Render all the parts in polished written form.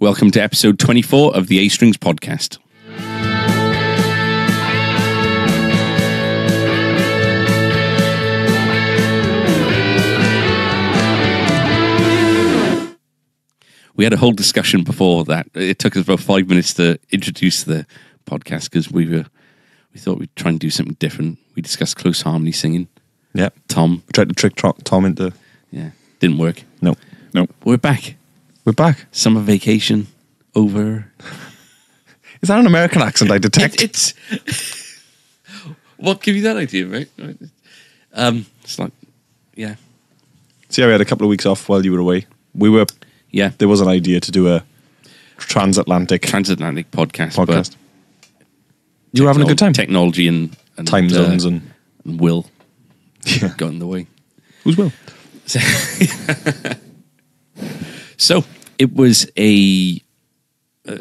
Welcome to episode 24 of the A Strings podcast. We had a whole discussion before that. It took us about 5 minutes to introduce the podcast because we thought we'd try and do something different. We discussed close harmony singing. Yeah. Tom. We tried to trick Tom into... Yeah. Didn't work. No. We're back. We're back. Summer vacation over. Is that an American accent I detect? It's what gave you that idea, right? It's like, yeah. See how we had a couple of weeks off while you were away? There was an idea to do a transatlantic podcast. But you were having a good time. Technology and time zones and Will got in the way. Who's Will? So it was a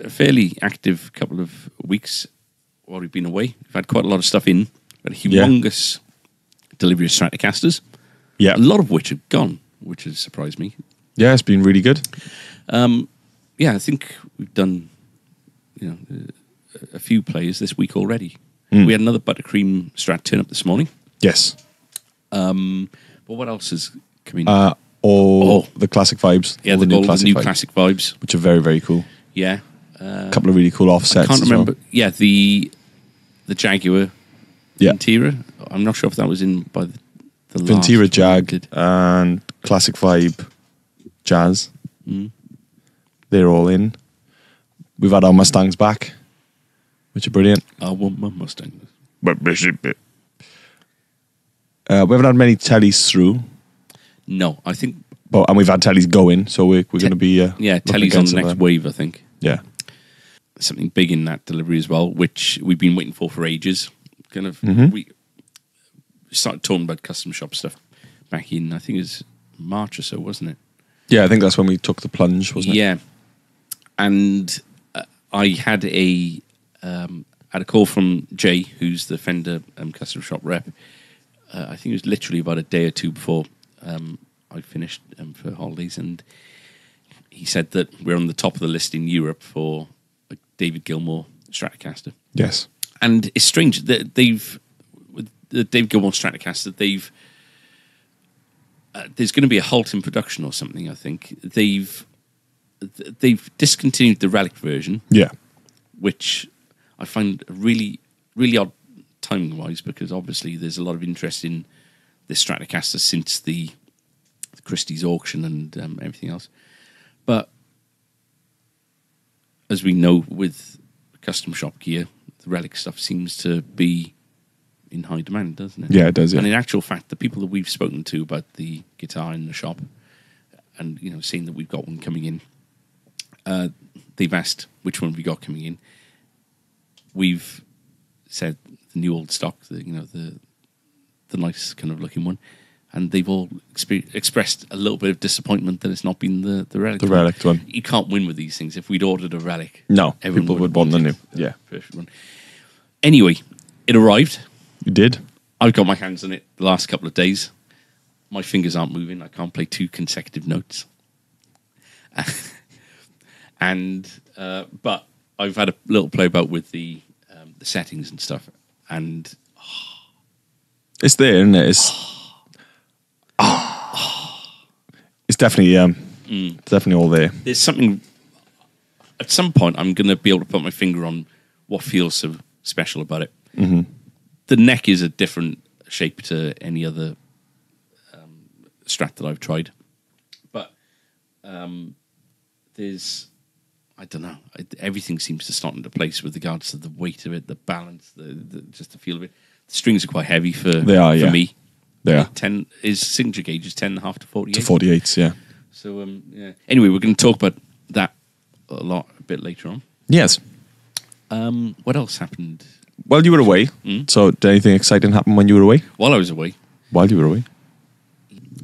fairly active couple of weeks while we've been away. We've had quite a lot of stuff in. Had a humongous delivery of Stratocasters. Yeah. A lot of which have gone, which has surprised me. Yeah, it's been really good. I think we've done a few plays this week already. We had another Buttercream Strat turn up this morning. Yes. But what else is coming? The classic vibes. Yeah, the new classic vibes, which are very, very cool. Yeah. A couple of really cool offsets. I can't remember. Well. Yeah, the Jaguar Ventira. I'm not sure if that was in by the Ventira Jag and classic vibe jazz. They're all in. We've had our Mustangs back, which are brilliant. I want my Mustang. We haven't had many tellies through. No, I think. And we've had tellies going, so we're going to be. Tellies on the next wave, I think. Yeah. Something big in that delivery as well, which we've been waiting for ages. Kind of, we started talking about custom shop stuff back in, I think it was March or so, wasn't it? Yeah, I think that's when we took the plunge, wasn't it? Yeah. And I had a call from Jay, who's the Fender Custom Shop rep. I think it was literally about a day or two before I finished for holidays, and he said that we're on the top of the list in Europe for a David Gilmour Stratocaster. Yes. And it's strange that with the David Gilmour Stratocaster, there's going to be a halt in production or something, I think. They've discontinued the Relic version. Yeah. Which I find really, really odd timing-wise, because obviously there's a lot of interest in this Stratocaster since the Christie's auction and everything else. But as we know with custom shop gear, the Relic stuff seems to be in high demand, doesn't it? Yeah, it does. Yeah. And in actual fact, the people that we've spoken to about the guitar in the shop, and seeing that we've got one coming in, they've asked which one we got coming in. We've said the new old stock, the nice kind of looking one, and they've all expressed a little bit of disappointment that it's not been the Relic. The Relic one. You can't win with these things. If we'd ordered a Relic, no, people would want the new. Yeah, perfect one. Anyway, it arrived. You did. I've got my hands on it the last couple of days. My fingers aren't moving. I can't play 2 consecutive notes. But I've had a little play about with the settings and stuff, and it's there, isn't it? It's definitely definitely all there. There's something. At some point, I'm going to be able to put my finger on what feels so special about it. Mm-hmm. The neck is a different shape to any other Strat that I've tried, but there's, I don't know, everything seems to slot into place with regards to the weight of it, the balance, just the feel of it. The strings are quite heavy for me. They are. 10 is signature gauge is 10.5 to 48. To 48s, yeah. So Anyway, we're going to talk about that a bit later on. Yes. What else happened? Well, you were away. So did anything exciting happen when you were away? While I was away. While you were away?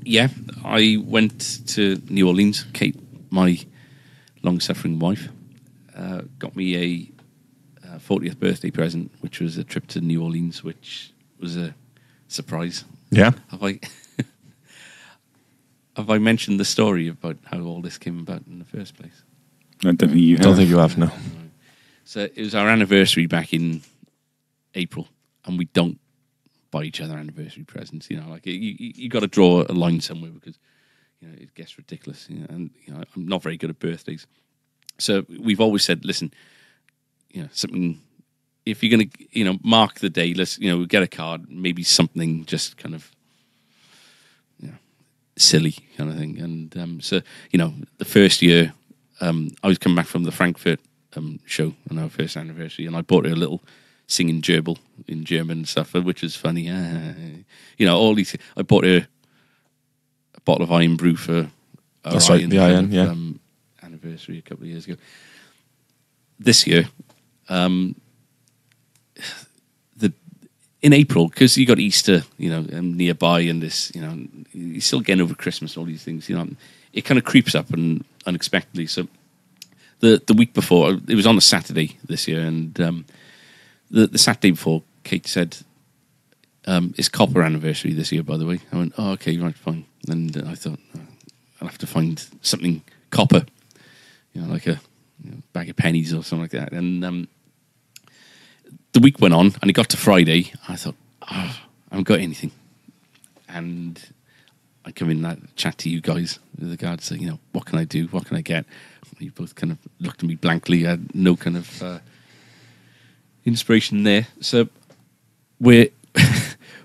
Yeah, I went to New Orleans. Kate, my long-suffering wife, got me a 40th birthday present, which was a trip to New Orleans, which was a surprise. Yeah. Have I mentioned the story about how all this came about in the first place? I don't think you have. Don't think you have, no. So it was our anniversary back in April, and we don't buy each other anniversary presents. You know, like you got to draw a line somewhere because it gets ridiculous. And I'm not very good at birthdays, so we've always said, listen, something. If you're gonna, mark the day, let's, get a card, maybe something just kind of, silly kind of thing. And so, the first year, I was coming back from the Frankfurt show on our first anniversary, and I bought her a little singing gerbil in German and stuff, which was funny. All these. I bought her a bottle of Iron Brew for our the Iron, yeah. Anniversary a couple of years ago. This year, in April, because you got Easter, nearby, and this, you're still getting over Christmas and all these things, it kind of creeps up and unexpectedly. So the week before, it was on a Saturday this year, and the Saturday before, Kate said, it's Copper anniversary this year, by the way. I went, oh, okay, right, fine. And I thought, I'll have to find something copper, like a bag of pennies or something like that. And the week went on, and it got to Friday. I thought, I haven't got anything. And I come in and chat to you guys with regard to, what can I do? What can I get? You both kind of looked at me blankly. I had no kind of inspiration there. So we've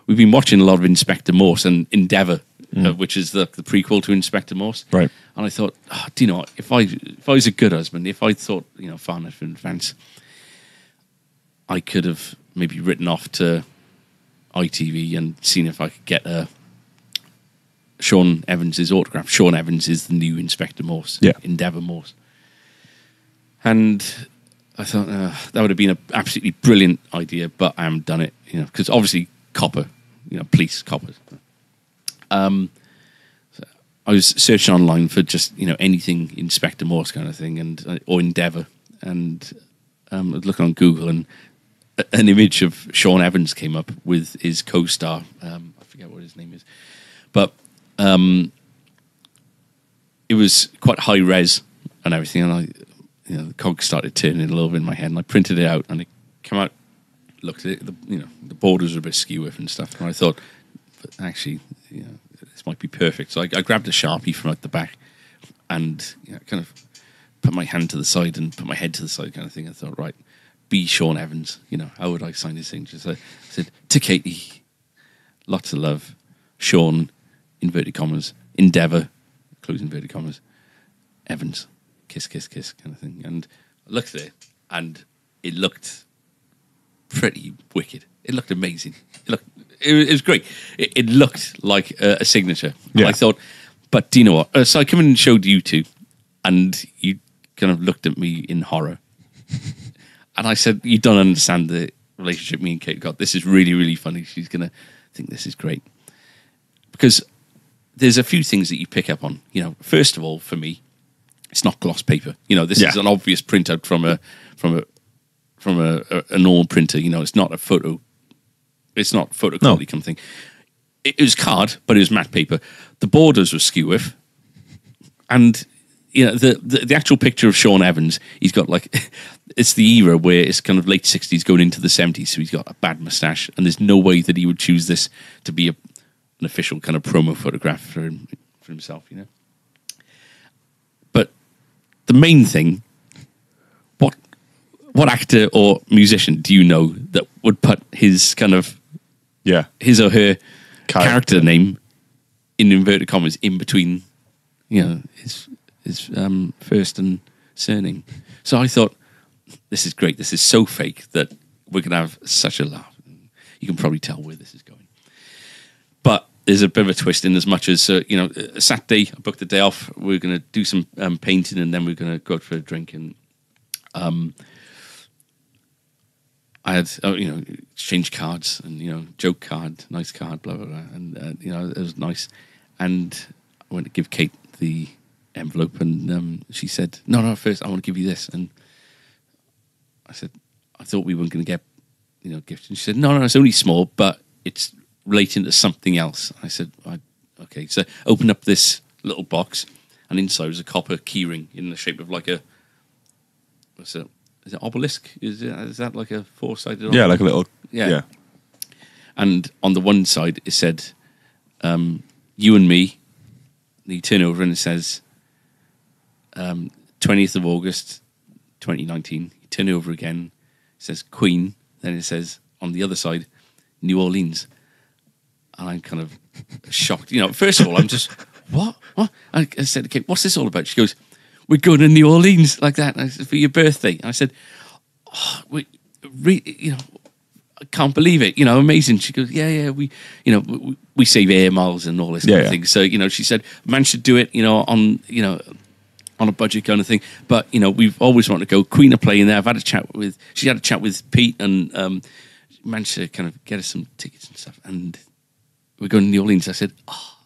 been watching a lot of Inspector Morse and Endeavour, which is the prequel to Inspector Morse. Right. And I thought, do you know what? If I was a good husband, if I thought, far enough in advance, I could have maybe written off to ITV and seen if I could get Sean Evans's autograph. Sean Evans is the new Inspector Morse, Endeavour Morse. And I thought that would have been an absolutely brilliant idea, but I haven't done it, because obviously copper, police coppers. So I was searching online for just, anything Inspector Morse kind of thing, or Endeavour, and I was looking on Google, and an image of Sean Evans came up with his co-star. I forget what his name is, but it was quite high res and everything. And the cogs started turning a little bit in my head, and I printed it out, and it came out. Looked at it, the borders were a bit skew and stuff, and I thought, but actually, this might be perfect. So I grabbed a Sharpie from at the back, and kind of put my hand to the side and put my head to the side, kind of thing. I thought, right. Be Sean Evans, how would I sign his thing? Just I said, to Katie, lots of love, Sean, inverted commas, Endeavour, close inverted commas, Evans, kiss, kiss, kiss, kind of thing. And I looked at it, and it looked pretty wicked. It looked amazing. It was great. It looked like a signature. Yeah. I thought, but do you know what? So I come in and showed you two, and you kind of looked at me in horror. And I said, you don't understand the relationship me and Kate got. This is really, really funny. She's going to think this is great. Because there's a few things that you pick up on. First of all, for me, it's not gloss paper. This is an obvious printout from a normal printer. It's not a photo. It's not photo quality kind of thing. It was card, but it was matte paper. The borders were skew-if. And the actual picture of Sean Evans, he's got it's the era where it's kind of late 60s going into the 70s, so he's got a bad moustache, and there's no way that he would choose this to be an official kind of promo photograph for himself, But the main thing, what actor or musician do you know that would put his kind of his or her character name in inverted commas in between, his first and surname? So I thought, this is great. This is so fake that we're going to have such a laugh. You can probably tell where this is going. But there's a bit of a twist in as much as, a Saturday, I booked the day off. We're going to do some painting, and then we're going to go out for a drink. And I had, exchange cards and, joke card, nice card, blah, blah, blah. And, it was nice. And I went to give Kate the envelope, and she said, no, first I want to give you this. And I said, I thought we weren't going to get, gifts. And she said, no, it's only small, but it's relating to something else. I said, okay. So opened up this little box, and inside was a copper keyring in the shape of like a what's it? Is it obelisk? Is that like a four-sided? Yeah, like a little. Yeah. Yeah. And on the one side it said, "You and me." And you turn over and it says, 20th of August, 2019. You turn over again. It says Queen. Then it says on the other side, New Orleans. And I'm kind of shocked. You know, first of all, I'm just, what? I said, okay, what's this all about? She goes, we're going to New Orleans like that. And I said, for your birthday. And I said, oh, I can't believe it. You know, amazing. She goes, yeah, we save air miles and all this kind of thing. So, she said, man should do it, on a budget kind of thing. But, we've always wanted to go. Queen are playing there. She had a chat with Pete and managed to kind of get us some tickets and stuff. And we're going to New Orleans. I said, oh,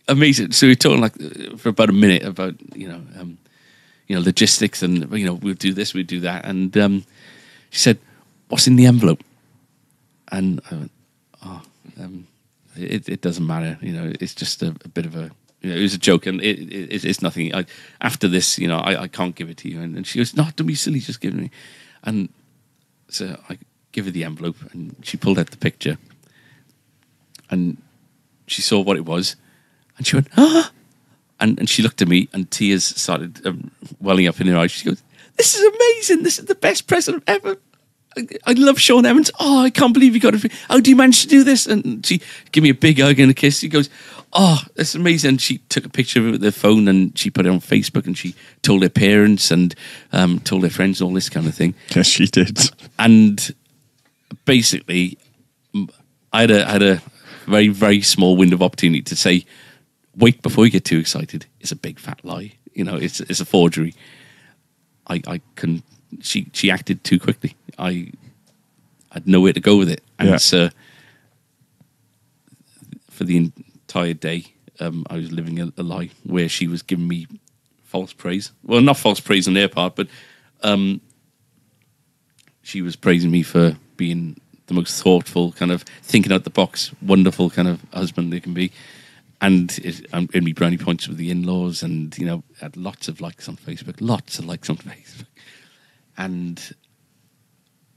amazing. So we were talking for about a minute about, logistics and, we'll do this, we'll do that. And she said, what's in the envelope? And I went, it doesn't matter. It's just a bit of a, it was a joke and it's nothing. After this, I can't give it to you. And she goes, no, don't be silly, just give it me. And so I give her the envelope and she pulled out the picture and she saw what it was and she went, ah! And she looked at me and tears started welling up in her eyes. She goes, this is amazing. This is the best present I've ever. I love Sean Evans. Oh, I can't believe you got it. How do you manage to do this? And she gave me a big hug and a kiss. She goes, oh, that's amazing. And she took a picture of it with her phone and she put it on Facebook and she told her parents and told her friends, all this kind of thing. Yes, she did. And basically, I had a very, very small window of opportunity to say, wait before you get too excited. It's a big fat lie. It's a forgery. I couldn't. She acted too quickly. I had nowhere to go with it, and so for the entire day, I was living a lie where she was giving me false praise. Well, not false praise on their part, but she was praising me for being the most thoughtful, kind of thinking out the box, wonderful kind of husband there can be. And in me brownie points with the in-laws, and had lots of likes on Facebook. And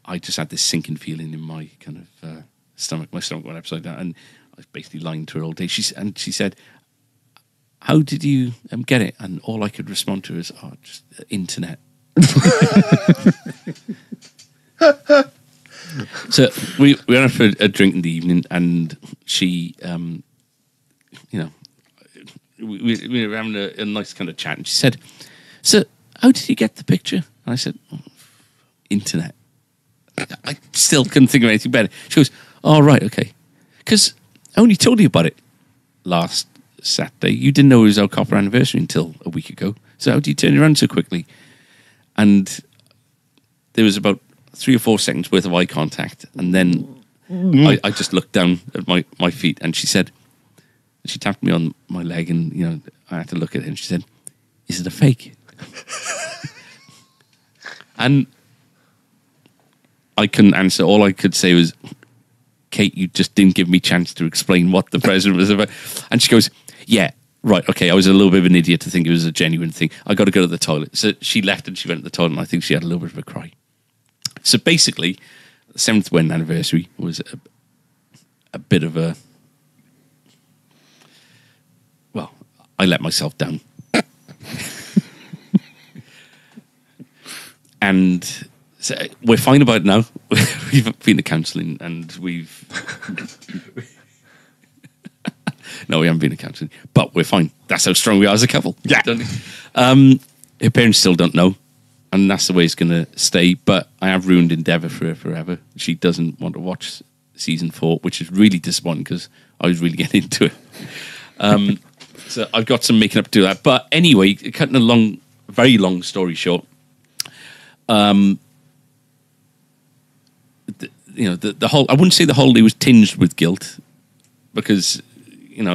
I just had this sinking feeling in my kind of stomach. My stomach went upside down, and I was basically lying to her all day. She said, "How did you get it?" And all I could respond to is, "Oh, just internet." So we went out for a drink in the evening, and she, we were having a nice kind of chat, and she said, "So, how did you get the picture?" And I said, internet. I still couldn't think of anything better. She goes, oh, right, okay. Because I only told you about it last Saturday. You didn't know it was our copper anniversary until a week ago. So how do you turn around so quickly? And there was about 3 or 4 seconds worth of eye contact. And then I just looked down at my feet and she said, she tapped me on my leg and, I had to look at it and she said, is it a fake? And I couldn't answer. All I could say was, Kate, you just didn't give me a chance to explain what the present was about. And she goes, yeah, right, okay, I was a little bit of an idiot to think it was a genuine thing. I got to go to the toilet. So she left and she went to the toilet and I think she had a little bit of a cry. So basically, the 7th wedding anniversary was a bit of a... Well, I let myself down. And so we're fine about it now. We've been to counselling and we've... No, we haven't been to counselling. But we're fine. That's how strong we are as a couple. Yeah. Her parents still don't know. And that's the way it's going to stay. But I have ruined Endeavour for her forever. She doesn't want to watch season 4, which is really disappointing because I was really getting into it. So I've got some making up to do that. But anyway, cutting a very long story short, the whole, I wouldn't say the holiday was tinged with guilt because we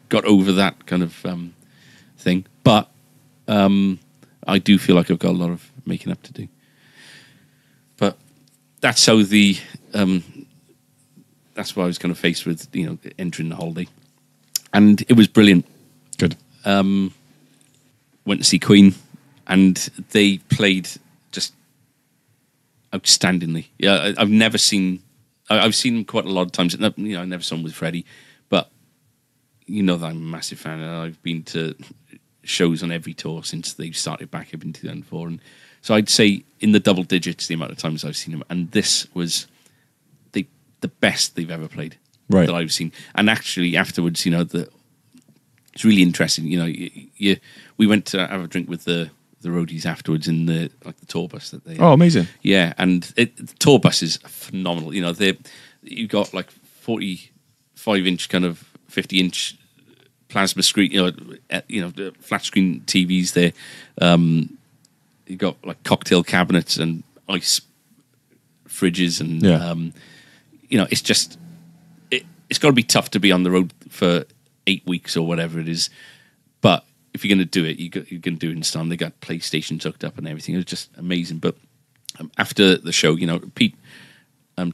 got over that kind of thing, but I do feel like I've got a lot of making up to do. But that's how that's why I was kind of faced with entering the holiday, and it was brilliant. Good. Went to see Queen. and they played just outstandingly. Yeah, I've never seen. I've seen them quite a lot of times. I never saw them with Freddie, but you know that I'm a massive fan, and I've been to shows on every tour since they started back up in 2004. And so I'd say in the double digits the amount of times I've seen them, and this was the best they've ever played that I've seen. And actually afterwards, it's really interesting. We went to have a drink with the roadies afterwards in the tour bus that they. Oh, amazing! Yeah, and the tour bus is phenomenal. You've got 45-inch kind of 50-inch plasma screen. The flat screen TVs there. You've got cocktail cabinets and ice fridges, and it's just it's got to be tough to be on the road for 8 weeks or whatever it is, but if you're going to do it, you're going to do it in style. They got PlayStations hooked up and everything. It was just amazing. But after the show, Pete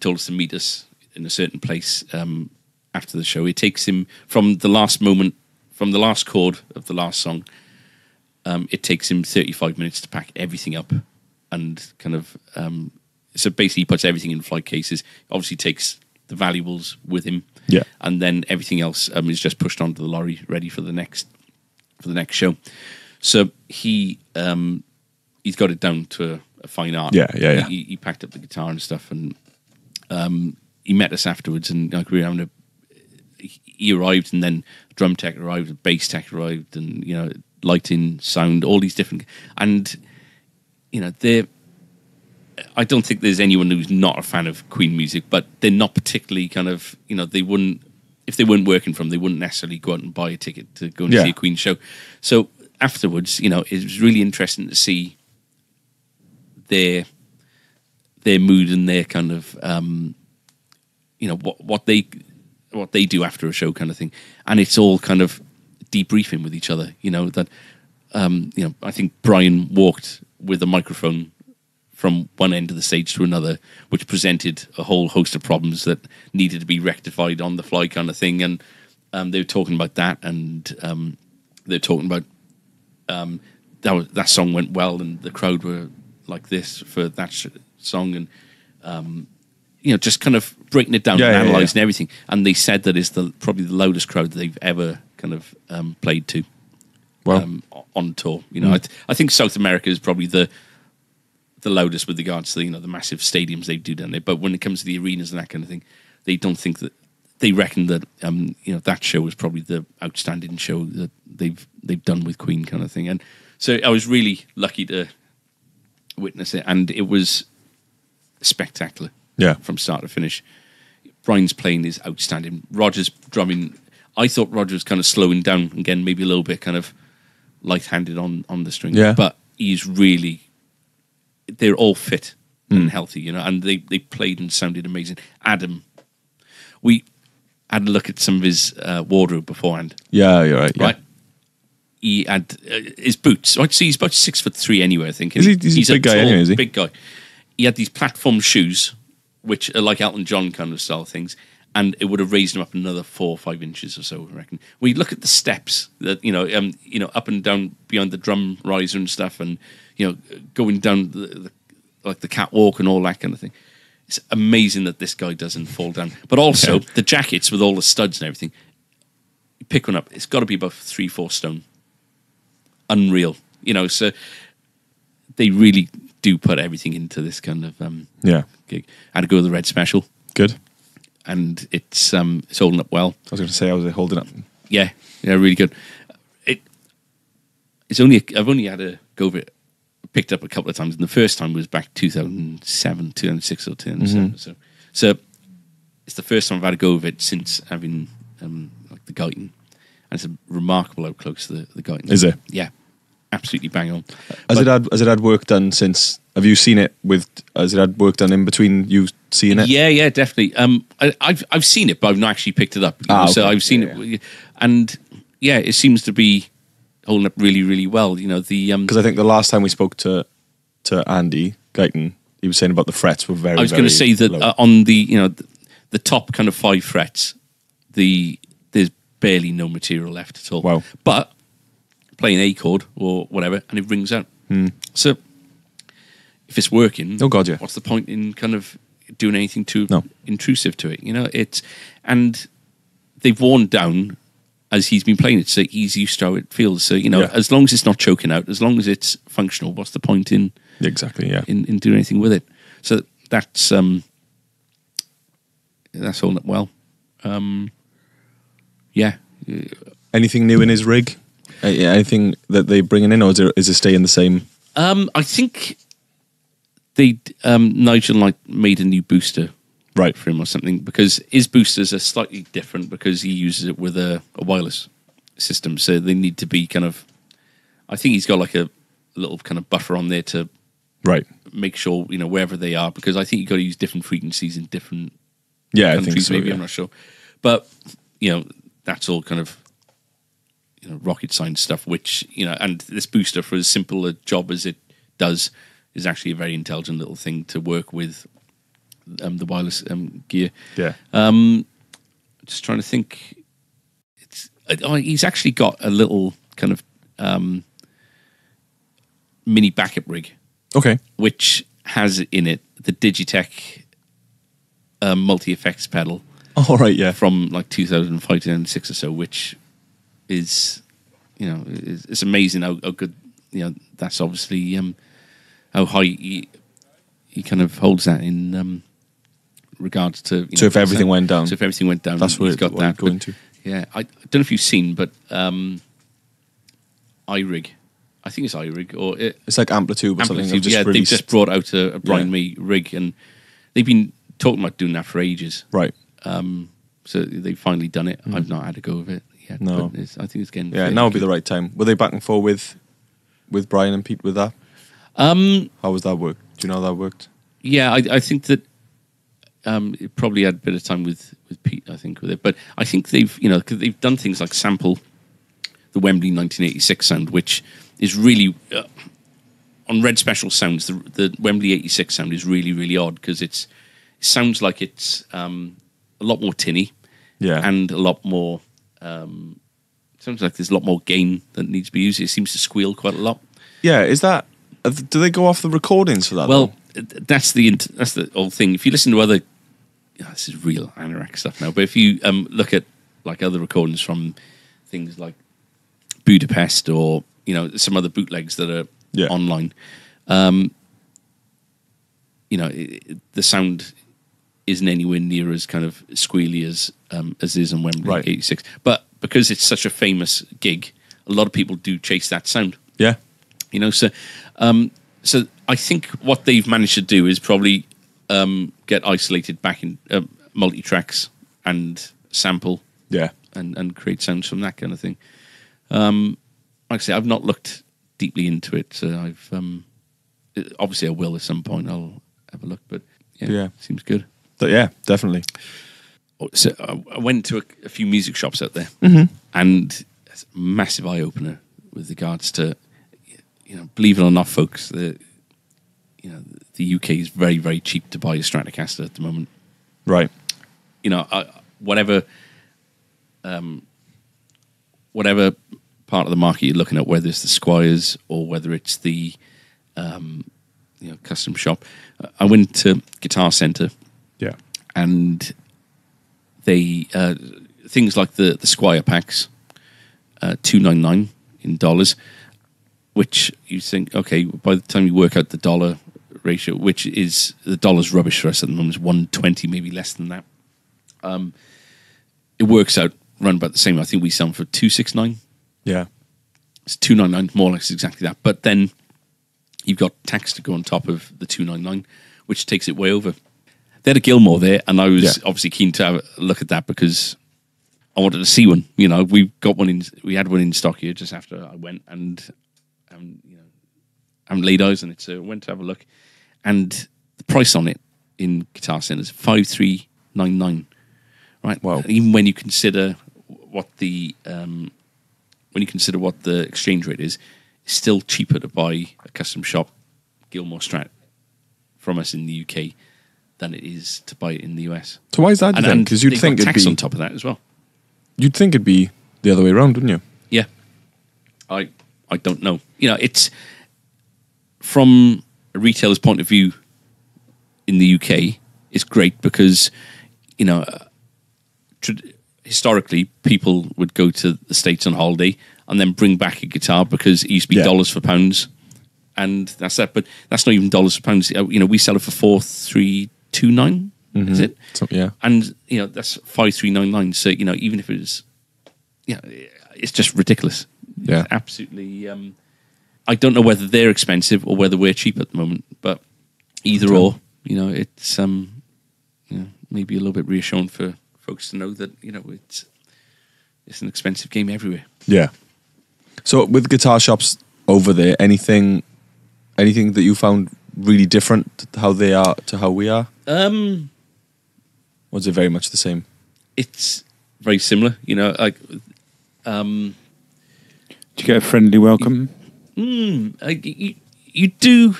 told us to meet us in a certain place after the show. It takes him from the last moment, from the last chord of the last song, it takes him 35 minutes to pack everything up and kind of... so basically he puts everything in flight cases. Obviously takes the valuables with him. Yeah. And then everything else is just pushed onto the lorry, ready for the next show. So he's got it down to a fine art. Yeah. He packed up the guitar and stuff, and he met us afterwards, and we were having he arrived, and then drum tech arrived, bass tech arrived, and lighting, sound, all these different, and they're. I don't think there's anyone who's not a fan of Queen music, but they're not particularly kind of, they wouldn't, if they weren't working from, they wouldn't necessarily go out and buy a ticket to go and see a Queen show. So afterwards, it was really interesting to see their mood and their kind of, what they do after a show kind of thing. And it's all kind of debriefing with each other, that, I think Brian walked with a microphone from one end of the stage to another, which presented a whole host of problems that needed to be rectified on the fly kind of thing. And they were talking about that, and they were talking about that song went well, and the crowd were like this for that song, and just kind of breaking it down and analysing everything. And they said that it's probably the loudest crowd they've ever kind of played to on tour. I think South America is probably the loudest with regards to the massive stadiums they do down there. But when it comes to the arenas and that kind of thing, they don't think that. They reckon that that show was probably the outstanding show that they've done with Queen kind of thing. And so I was really lucky to witness it, and it was spectacular. Yeah, from start to finish. Brian's playing is outstanding. Roger's drumming. I thought Roger was kind of slowing down again, maybe a little bit kind of light-handed on the string. Yeah, but he's really. They're all fit and healthy, and they played and sounded amazing. Adam, we had a look at some of his wardrobe beforehand. Yeah, you're right. Right, he had his boots. I'd say he's about 6'3" anyway. I think he's a big guy anyway. Is he? Big guy. He had these platform shoes, which are like Elton John kind of style things, and it would have raised him up another 4 or 5 inches or so, I reckon. We look at the steps that up and down behind the drum riser and stuff, and going down the catwalk and all that kind of thing. It's amazing that this guy doesn't fall down. But also the jackets with all the studs and everything. You pick one up, it's got to be about 3-4 stone. Unreal, So they really do put everything into this kind of gig. I had to go to the Red Special. Good. And it's holding up well. I was going to say, how was it holding up? Yeah, really good. I've only had a go of it, picked up a couple of times, and the first time was back 2007, 2006 or 2007. So it's the first time I've had a go of it since having the Guyton, and it's remarkable how close the Guyton is. It? Yeah, absolutely bang on. Has it had work done since? Have you seen it with? Has it had work done in between you seeing it? Yeah, definitely. I've seen it, but I've not actually picked it up. So I've seen it, and it seems to be holding up really, really well. Because I think the last time we spoke to Andy Guyton, he was saying about the frets were very. I was going to say that on the top kind of 5 frets, there's barely no material left at all. Wow! But playing A chord or whatever, and it rings out. So if it's working, Oh, God, yeah. what's the point in kind of doing anything too No. intrusive to it? You know, and they've worn down as he's been playing it, so he's used to how it feels. So, you know, Yeah. as long as it's not choking out, as long as it's functional, what's the point in Exactly, yeah. in doing anything with it? So that's holding up well. Yeah. Anything new in his rig? Anything that they're bringing in, or is it staying the same? I think they Nigel made a new booster Right. for him or something, because his boosters are slightly different because he uses it with a wireless system, so they need to be kind of, I think he's got like a little kind of buffer on there to Right. make sure, you know, wherever they are, because I think you've got to use different frequencies in different Yeah, I countries, think so. maybe, Yeah. I'm not sure. But, you know, that's all kind of, you know, rocket science stuff, which, you know, and this booster, for as simple a job as it does, is actually a very intelligent little thing to work with the wireless gear. Yeah. Just trying to think. He's actually got a little kind of mini backup rig, Okay. which has in it the Digitech multi-effects pedal All right. Yeah. from like 2005, 2006 or so, which is, you know, it's amazing how good, you know, that's obviously how high he kind of holds that in regards to, you So know, if everything went down, so if everything went down, that's where he's got what that. it's going But, to. yeah, I don't know if you've seen, but iRig, I think it's iRig, or It's like Amplitude or something. Amplitude. They've Yeah, they've released- just brought out a Brian Yeah. May rig, and they've been talking about doing that for ages. Right. So they've finally done it. I've not had a go of it yet. No. But I think it's getting Yeah, fairly now would be good. the right time. Were they back and forth with Brian and Pete with that? How was that work? Do you know how that worked? Yeah, I think that it probably had a bit of time with Pete, I think, with it. But I think they've, you know, 'cause they've done things like sample the Wembley 1986 sound, which is really, on Red Special sounds, the Wembley 86 sound is really, really odd, because it sounds like it's a lot more tinny, Yeah. and a lot more, sounds like there's a lot more gain that needs to be used. It seems to squeal quite a lot. Yeah, is that... Do they go off the recordings for that? Well, though? that's the old thing. If you listen to other, this is real anorak stuff now, but if you look at like other recordings from things like Budapest, or, you know, some other bootlegs that are Yeah. online, you know, the sound isn't anywhere near as kind of squealy as is on Wembley Right. 86. But because it's such a famous gig, a lot of people do chase that sound. Yeah. You know, so I think what they've managed to do is probably get isolated back in multi-tracks and sample Yeah. and create sounds from that kind of thing. Like I say, I've not looked deeply into it, so I've obviously I will at some point. I'll have a look, but yeah. Seems good. But yeah, definitely. So I went to a few music shops out there, and it's a massive eye opener with regards to, you know, believe it or not, folks, the UK is very, very cheap to buy a Stratocaster at the moment. Right. You know, whatever part of the market you're looking at, whether it's the Squires or whether it's the custom shop. I went to Guitar Center, Yeah. and they things like the Squire packs, $2.99 in dollars, which you think, okay, by the time you work out the dollar ratio, which is the dollar's rubbish for us at the moment, is 120, maybe less than that. It works out around about the same. I think we sell them for $269. Yeah. It's $2.99, more or less exactly that. But then you've got tax to go on top of the $2.99, which takes it way over. They had a Gilmore there, and I was obviously keen to have a look at that because I wanted to see one. You know, we had one in stock here just after I went, and I haven't laid eyes on it, so I went to have a look. And the price on it in Guitar Center is $5,399. Right. Wow. Even when you consider what the exchange rate is, it's still cheaper to buy a custom shop Gilmore Strat from us in the UK than it is to buy it in the US. So why is that then? Because you'd they've think got it'd tax be on top of that as well. You'd think it'd be the other way around, wouldn't you? Yeah. I don't know. You know, it's from a retailer's point of view in the UK, it's great because, you know, historically people would go to the States on holiday and then bring back a guitar because it used to be dollars for pounds, and that's that. But that's not even dollars for pounds. You know, we sell it for 4,329. Is it? So, yeah. And you know that's 5,399. So you know, even if it was, yeah, it's just ridiculous. Yeah, it's absolutely. I don't know whether they're expensive or whether we're cheap at the moment, but either or, you know, it's you know, maybe a little bit reassuring for folks to know that, you know, it's an expensive game everywhere. Yeah. So with guitar shops over there, anything that you found really different to how they are to how we are? Was it very much the same? It's very similar, you know, like Did you get a friendly welcome? you do,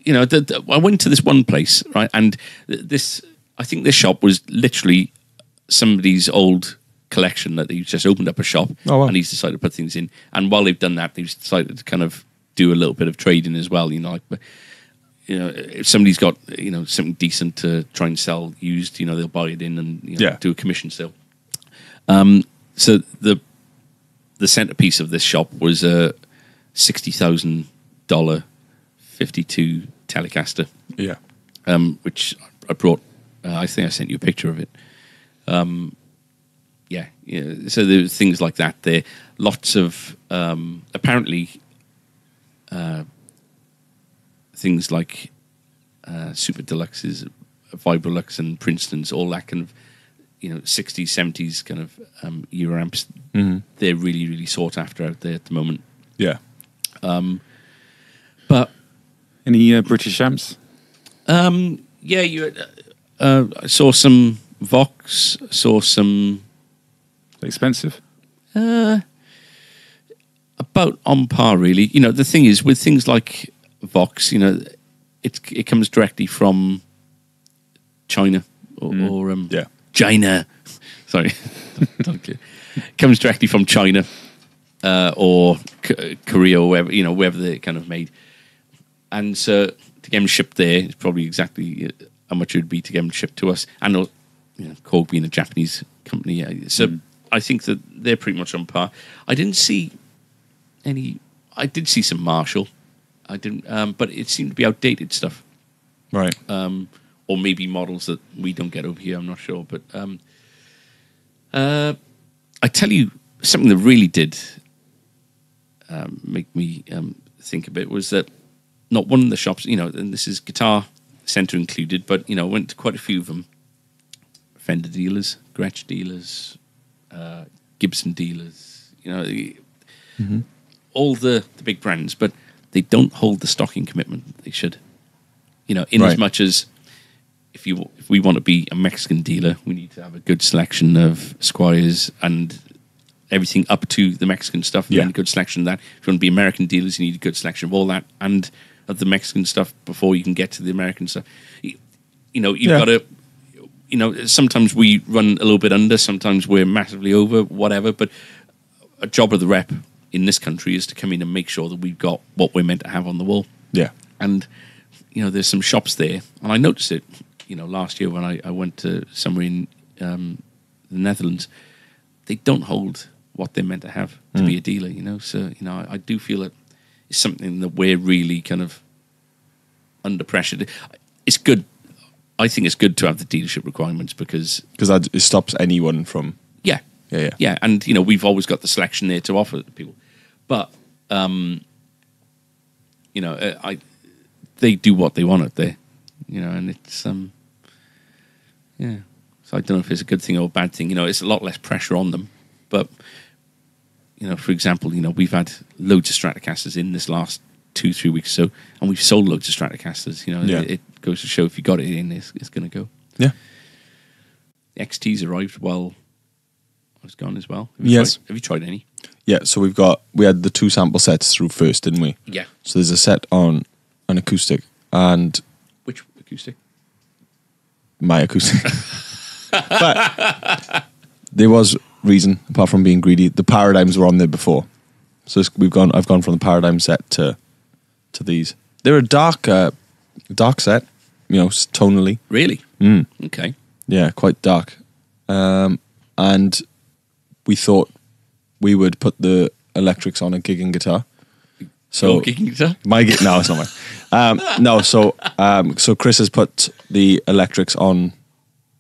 you know, I went to this one place, right, and I think this shop was literally somebody's old collection that they just opened up a shop. Oh, wow. And he's decided to put things in. And while they've done that, they've decided to kind of do a little bit of trading as well. You know, like, you know, if somebody's got, you know, something decent to try and sell used, you know, they'll buy it in and, you know, do a commission sale. So the centerpiece of this shop was a $60,000 52 Telecaster. Yeah. Which I brought. I think I sent you a picture of it. Yeah. So there were things like that there. Lots of apparently things like Super Deluxes, Vibrolux, and Princetons, all that kind of, you know, 60s, 70s kind of Euro amps. They're really, really sought after out there at the moment. Yeah. But any British amps? Yeah, I saw some Vox, saw some Expensive? about on par, really. You know, the thing is, with things like Vox, you know, it comes directly from China or China. Sorry, it comes directly from China or Korea or wherever, you know, wherever they're kind of made. And so to get them shipped there is probably exactly how much it would be to get them shipped to us. And, you know, Korg being a Japanese company, so I think that they're pretty much on par. I didn't see any. I did see some Marshall. I didn't, but it seemed to be outdated stuff, Right. or maybe models that we don't get over here. I'm not sure, but I tell you something that really did make me think a bit was that not one of the shops, you know, and this is Guitar Center included, but you know, went to quite a few of them. Fender dealers, Gretsch dealers, Gibson dealers, you know, all the big brands, but they don't hold the stocking commitment they should. You know, in as much as if we want to be a Mexican dealer, we need to have a good selection of Squires and everything up to the Mexican stuff. You need a good selection of that. If you want to be American dealers, you need a good selection of all that and of the Mexican stuff before you can get to the American stuff. You know, you've got to. You know, sometimes we run a little bit under, sometimes we're massively over, whatever. But a job of the rep in this country is to come in and make sure that we've got what we're meant to have on the wall. Yeah. And, you know, there's some shops there, and I noticed it, you know, last year when I went to somewhere in the Netherlands. They don't hold what they're meant to have to be a dealer, you know. So, you know, I do feel that it's something that we're really kind of under pressure. It's good. I think it's good to have the dealership requirements because it stops anyone from. Yeah, and you know we've always got the selection there to offer people, but you know they do what they want out there, you know, and it's yeah. So I don't know if it's a good thing or a bad thing. You know, it's a lot less pressure on them, but you know, for example, you know we've had loads of Stratocasters in this last 2-3 weeks, so and we've sold loads of Stratocasters. You know, it goes to show if you got it in, it's going to go. Yeah. The XT's arrived while I was gone as well. Have you tried any? Yeah, so we had the 2 sample sets through first, didn't we? Yeah. So there's a set on an acoustic and Which acoustic? my acoustic. But there was reason, apart from being greedy. The Paradigms were on there before. So I've gone from the Paradigm set to to these. They're a dark set, tonally. Really? Mm. Okay. Yeah, quite dark. And we thought we would put the electrics on a gigging guitar. So your gigging guitar? No, it's not mine. No, so Chris has put the electrics on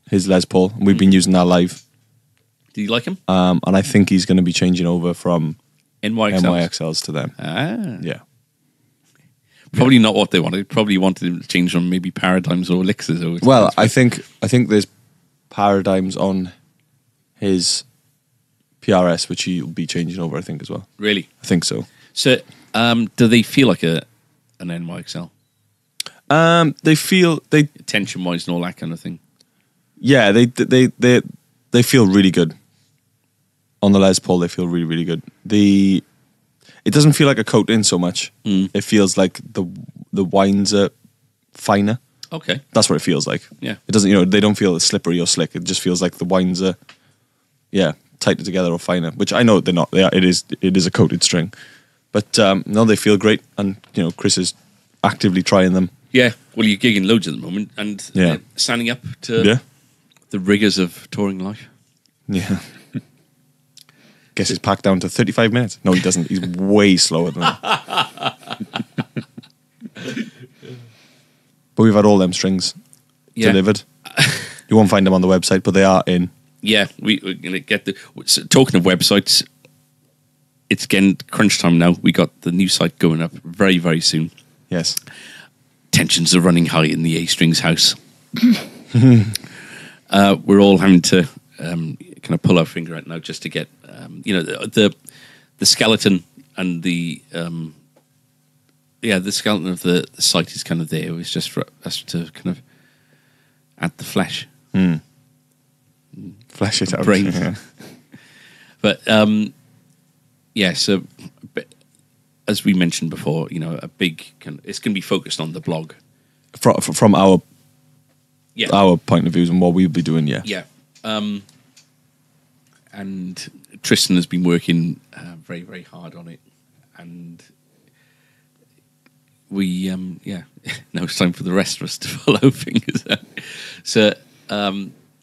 his Les Paul, and we've been using that live. Do you like him? And I think he's going to be changing over from NYXLs. NYXLs to them. Ah. Yeah. Probably not what they wanted. Probably wanted him to change from maybe Paradigms or Elixirs. Or Well, I think there's Paradigms on his PRS, which he'll be changing over, I think, as well. Really? I think so. So, do they feel like an NYXL? They feel Tension wise and all that kind of thing. Yeah, they feel really good. On the Les Paul, they feel really, really good. It doesn't feel like a coat in so much. It feels like the wines are finer. Okay. That's what it feels like. Yeah. It doesn't, they don't feel slippery or slick. It just feels like the wines are, tighter together or finer, which I know they're not. It is a coated string. But no, they feel great. And, Chris is actively trying them. Yeah. Well, you're gigging loads at the moment and standing up to the rigours of touring life. Yeah. Guess he's packed down to 35 minutes. No, he doesn't. He's way slower than that. But we've had all them strings delivered. You won't find them on the website, but they are in. Yeah, we're going to get so talking of websites, it's getting crunch time now. We got the new site going up very, very soon. Yes. Tensions are running high in the A Strings house. We're all having to kind of pull our finger out now just to get, the skeleton and the skeleton of the site is kind of there. It's just for us to kind of add the flesh. Flesh it out. Brain. Yeah. But, so as we mentioned before, a big it's going to be focused on the blog. From our point of views and what we'll be doing, Yeah. And Tristan has been working very, very hard on it. And we, now it's time for the rest of us to follow fingers out. So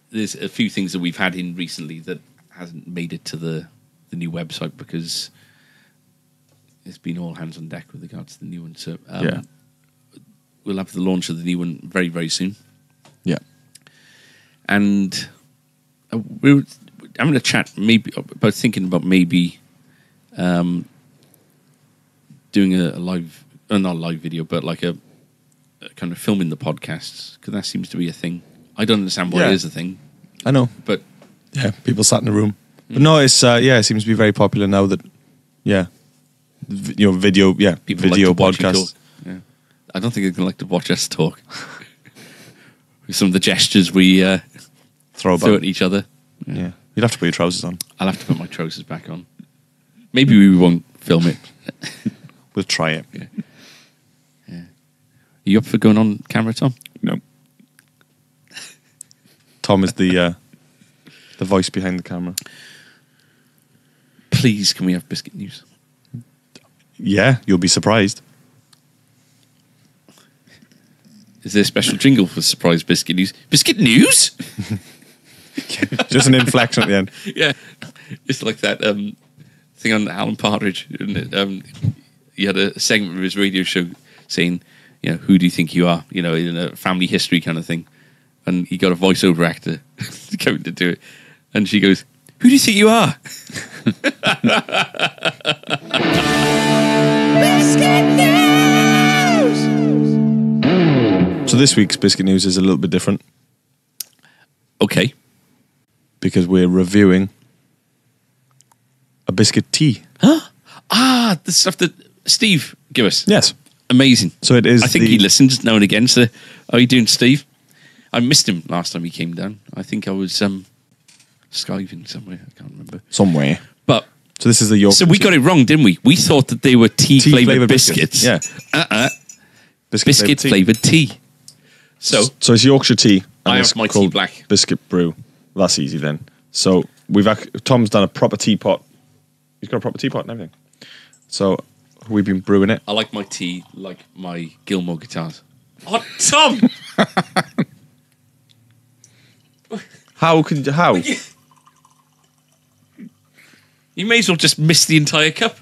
there's a few things that we've had in recently that hasn't made it to the new website because it's been all hands on deck with regards to the new one. So we'll have the launch of the new one very, very soon. Yeah. And we're having a chat thinking about maybe doing a live, not a live video, but like a kind of filming the podcasts, because that seems to be a thing. I don't understand why it is a thing. I know. But people sat in a room. But no, it's it seems to be very popular now that video people video like to watch you podcasts. talk. Yeah. I don't think they're going to like to watch us talk. With some of the gestures we throw at each other. Yeah. You'd have to put your trousers on. I'll have to put my trousers back on. Maybe we won't film it. We'll try it. Yeah. Are you up for going on camera, Tom? No. Tom is the voice behind the camera. Please, can we have biscuit news? Yeah, you'll be surprised. Is there a special jingle for surprise biscuit news? Biscuit news? Just an inflection at the end. Yeah, it's like that thing on Alan Partridge. He had a segment of his radio show saying, who do you think you are? In a family history kind of thing. And he got a voiceover actor to come to do it. And she goes, who do you think you are? Biscuit News! So this week's Biscuit News is a little bit different. Okay. Because we're reviewing a biscuit tea. The stuff that Steve gave us. Yes. Amazing. So it is. I think he listens now and again. So, how are you doing, Steve? I missed him last time he came down. I think I was skiving somewhere. I can't remember. Somewhere. But so this is the York. So we got it wrong, didn't we? We thought that they were tea-flavored biscuits. Yeah. Biscuit flavored tea. So it's Yorkshire tea. And I it's have my called tea black. Biscuit brew. That's easy then. So Tom's done a proper teapot. He's got a proper teapot and everything. So We've been brewing it. I like my tea like my Gilmore guitars. Oh, Tom! How? You may as well just miss the entire cup.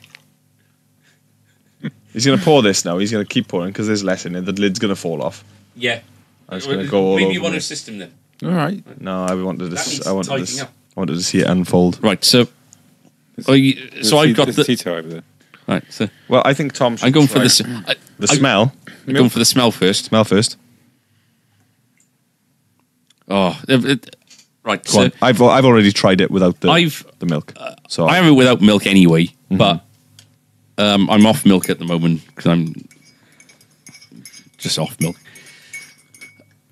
He's going to pour this now. He's going to keep pouring because there's less in it. The lid's going to fall off. Yeah. I'm just going to go all Maybe over you want me. a system then. All right. No, I wanted That this. needs I wanted tidying this. up. I wanted to see it unfold. Right, so... I've got the... Tito over there. Right, so... Well, I think Tom should I'm going for try this... the smell. I'm going for the smell first. Smell first. Oh, right. Go So on. I've already tried it without the I've- milk. So I have it without milk anyway, but I'm off milk at the moment because I'm just off milk.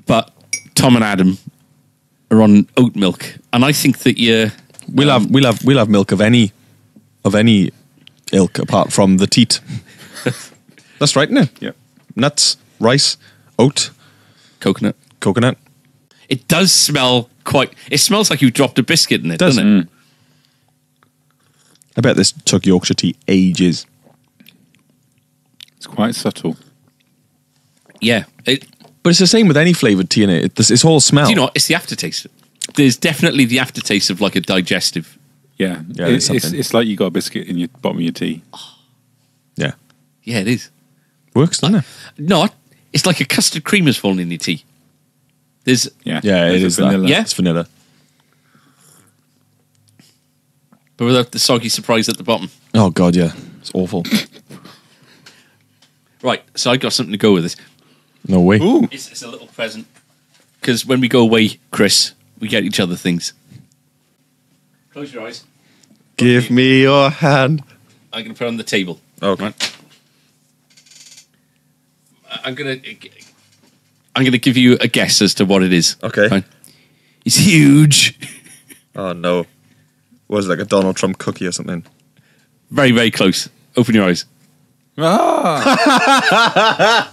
But Tom and Adam are on oat milk, and I think that we'll have milk of any ilk apart from the teat. That's right, isn't it? Yeah. Nuts, rice, oat, coconut. coconut. It does smell quite. It smells like you've dropped a biscuit in it, Does. doesn't it? I bet this took Yorkshire tea ages. It's quite subtle. Yeah. But it's the same with any flavoured tea in it. It's all smell. Do you know what? It's the aftertaste. There's definitely the aftertaste of like a digestive. Yeah. Yeah, there's something. It's like you got a biscuit in your bottom of your tea. Yeah. Yeah, it is. Works, doesn't it? No, it's like a custard cream has fallen in your tea. There's Yeah. Yeah, it There's a is vanilla. that. Yeah? It's vanilla. but without the soggy surprise at the bottom. Oh, God, yeah. It's awful. Right, so I got something to go with this. No way. Ooh. It's a little present. Because when we go away, Chris, we get each other things. Close your eyes. Give me your hand. I'm going to put it on the table. Okay. Right? I'm going to give you a guess as to what it is. Okay. Right? It's huge. Oh, no. Was it like a Donald Trump cookie or something? Very, very close. Open your eyes. Ah!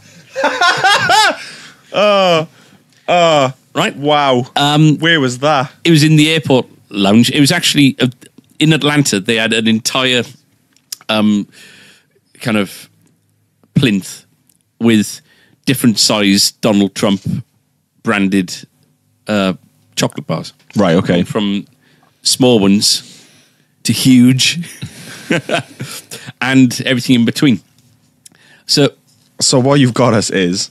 Right? Wow. Where was that? It was in the airport lounge. It was actually in Atlanta. They had an entire kind of plinth with different size Donald Trump branded chocolate bars, Right, okay. from small ones to huge, and everything in between. So So what you've got us is,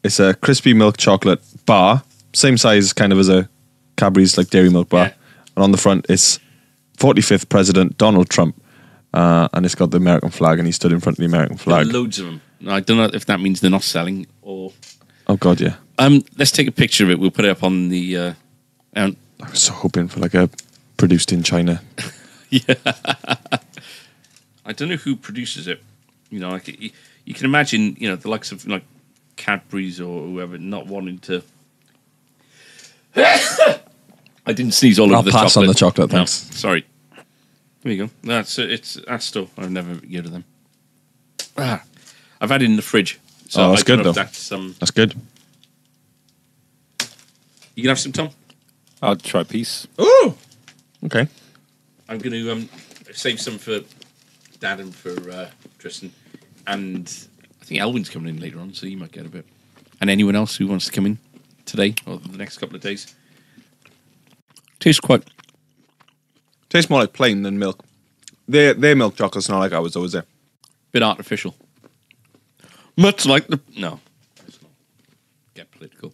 it's a crispy milk chocolate bar, same size kind of as a Cadbury's like dairy milk bar. Yeah. And on the front it's 45th President Donald Trump. And it's got the American flag and he stood in front of the American there are flag. loads of them. I don't know if that means they're not selling or. Oh, God, yeah. Let's take a picture of it. We'll put it up on the. I was so hoping for like a produced in China. I don't know who produces it. You know, like you can imagine, you know, the likes of like Cadbury's or whoever not wanting to. I didn't sneeze all I'll over the pass chocolate. on the chocolate, No, thanks. sorry. There you go. That's still. I've never get of them. I've had it in the fridge. So Oh, that's I don't good, know if though. That's That's good. You can have some, Tom. I'll try a piece. Ooh! Okay. I'm going to save some for Dad and for Tristan, and I think Elwyn's coming in later on, so you might get a bit. And anyone else who wants to come in today or the next couple of days. Tastes quite. Tastes more like plain than milk. Their milk chocolate's not like ours, though, is it? Bit artificial. Much like the... No. Let's not get political.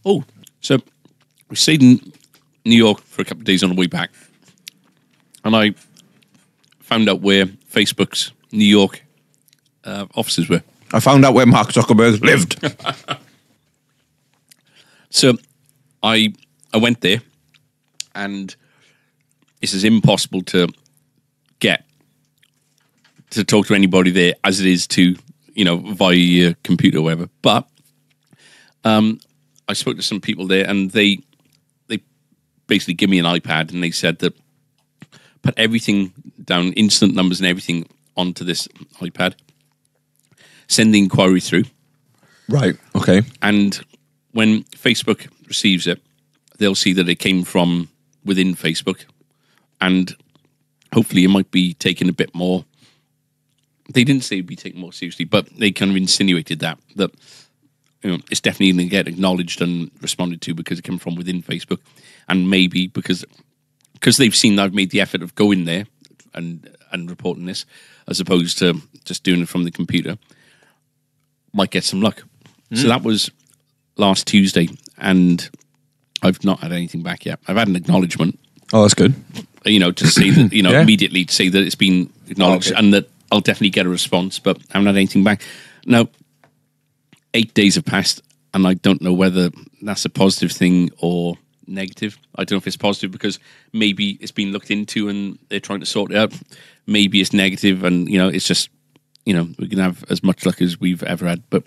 Oh, so we stayed in New York for a couple of days on the way back. And I found out where Facebook's New York offices were. I found out where Mark Zuckerberg lived. So I went there, and it's as impossible to get to talk to anybody there as it is to, you know, via your computer or whatever. But I spoke to some people there, and they basically give me an iPad, and they said that put everything down, instant numbers and everything onto this iPad, send the inquiry through, Right. Okay. and when Facebook receives it, they'll see that it came from within Facebook, and hopefully it might be taken a bit more they didn't say it'd be taken more seriously, but they kind of insinuated that it's definitely going to get acknowledged and responded to because it came from within Facebook, and maybe because they've seen that I've made the effort of going there and reporting this as opposed to just doing it from the computer, might get some luck. So that was last Tuesday, and I've not had anything back yet. I've had an acknowledgement. Oh, that's good. To say that, Yeah. immediately to say that it's been acknowledged and that I'll definitely get a response, but I haven't had anything back. Now, 8 days have passed, and I don't know whether that's a positive thing or negative. I don't know if it's positive because maybe it's been looked into and they're trying to sort it out. Maybe it's negative and, it's just, we can have as much luck as we've ever had. But,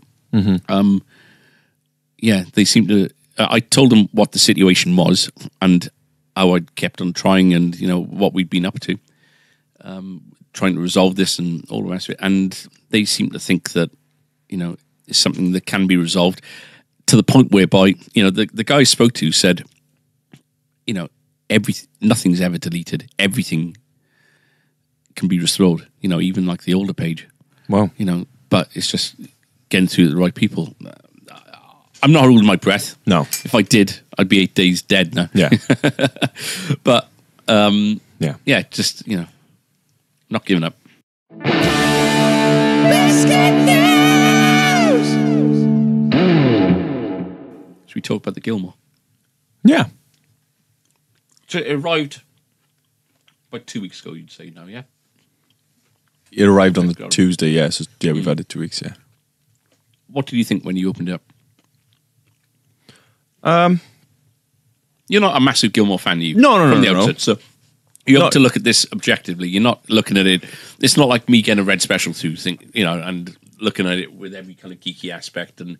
they seem to... I told them what the situation was and how I'd kept on trying and, what we'd been up to, trying to resolve this and all the rest of it. And they seem to think that, it's something that can be resolved to the point whereby, the guy I spoke to said, nothing's ever deleted. Everything can be restored, even like the older page. Wow. But it's just getting through the right people. I'm not holding my breath. No. If I did, I'd be 8 days dead now. Yeah. But, yeah, just, not giving up. Biscuit News! Should we talk about the Gilmore? Yeah. So it arrived about 2 weeks ago, you'd say now, yeah? It arrived on the Got it. Tuesday, yeah. So, yeah, we've had it 2 weeks, yeah. What did you think when you opened it up? You're not a massive Gilmore fan, you? No, from the no. outset, so you have No. to look at this objectively. You're not looking at it. It's not like me getting a Red Special 2 thing, and looking at it with every kind of geeky aspect and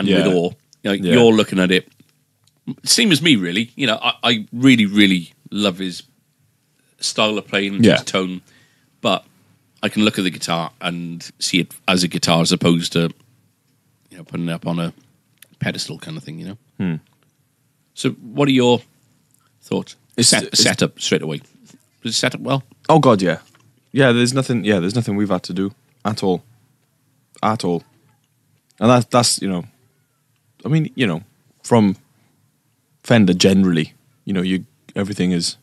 Yeah. with awe. Yeah. You're looking at it, same as me, really. I really, really love his style of playing, Yeah. his tone, but I can look at the guitar and see it as a guitar as opposed to, putting it up on a pedestal kind of thing, So what are your thoughts? Set up straight away. Does it set up well? Oh, God, yeah. Yeah, there's nothing we've had to do at all. At all. And that's, from Fender generally, everything is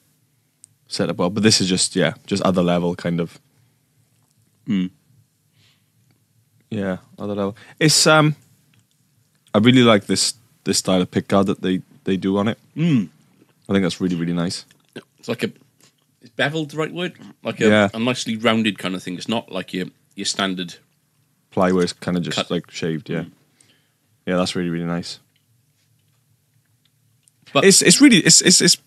set up well. But this is just other level kind of. Yeah, other level. It's I really like this style of pickguard that they do on it. I think that's really, really nice. It's like is beveled the right word? Like Yeah. a nicely rounded kind of thing. It's not like your standard. Plywood is kind of just Cut. like shaved, yeah. Yeah, that's really, really nice. But It's really it's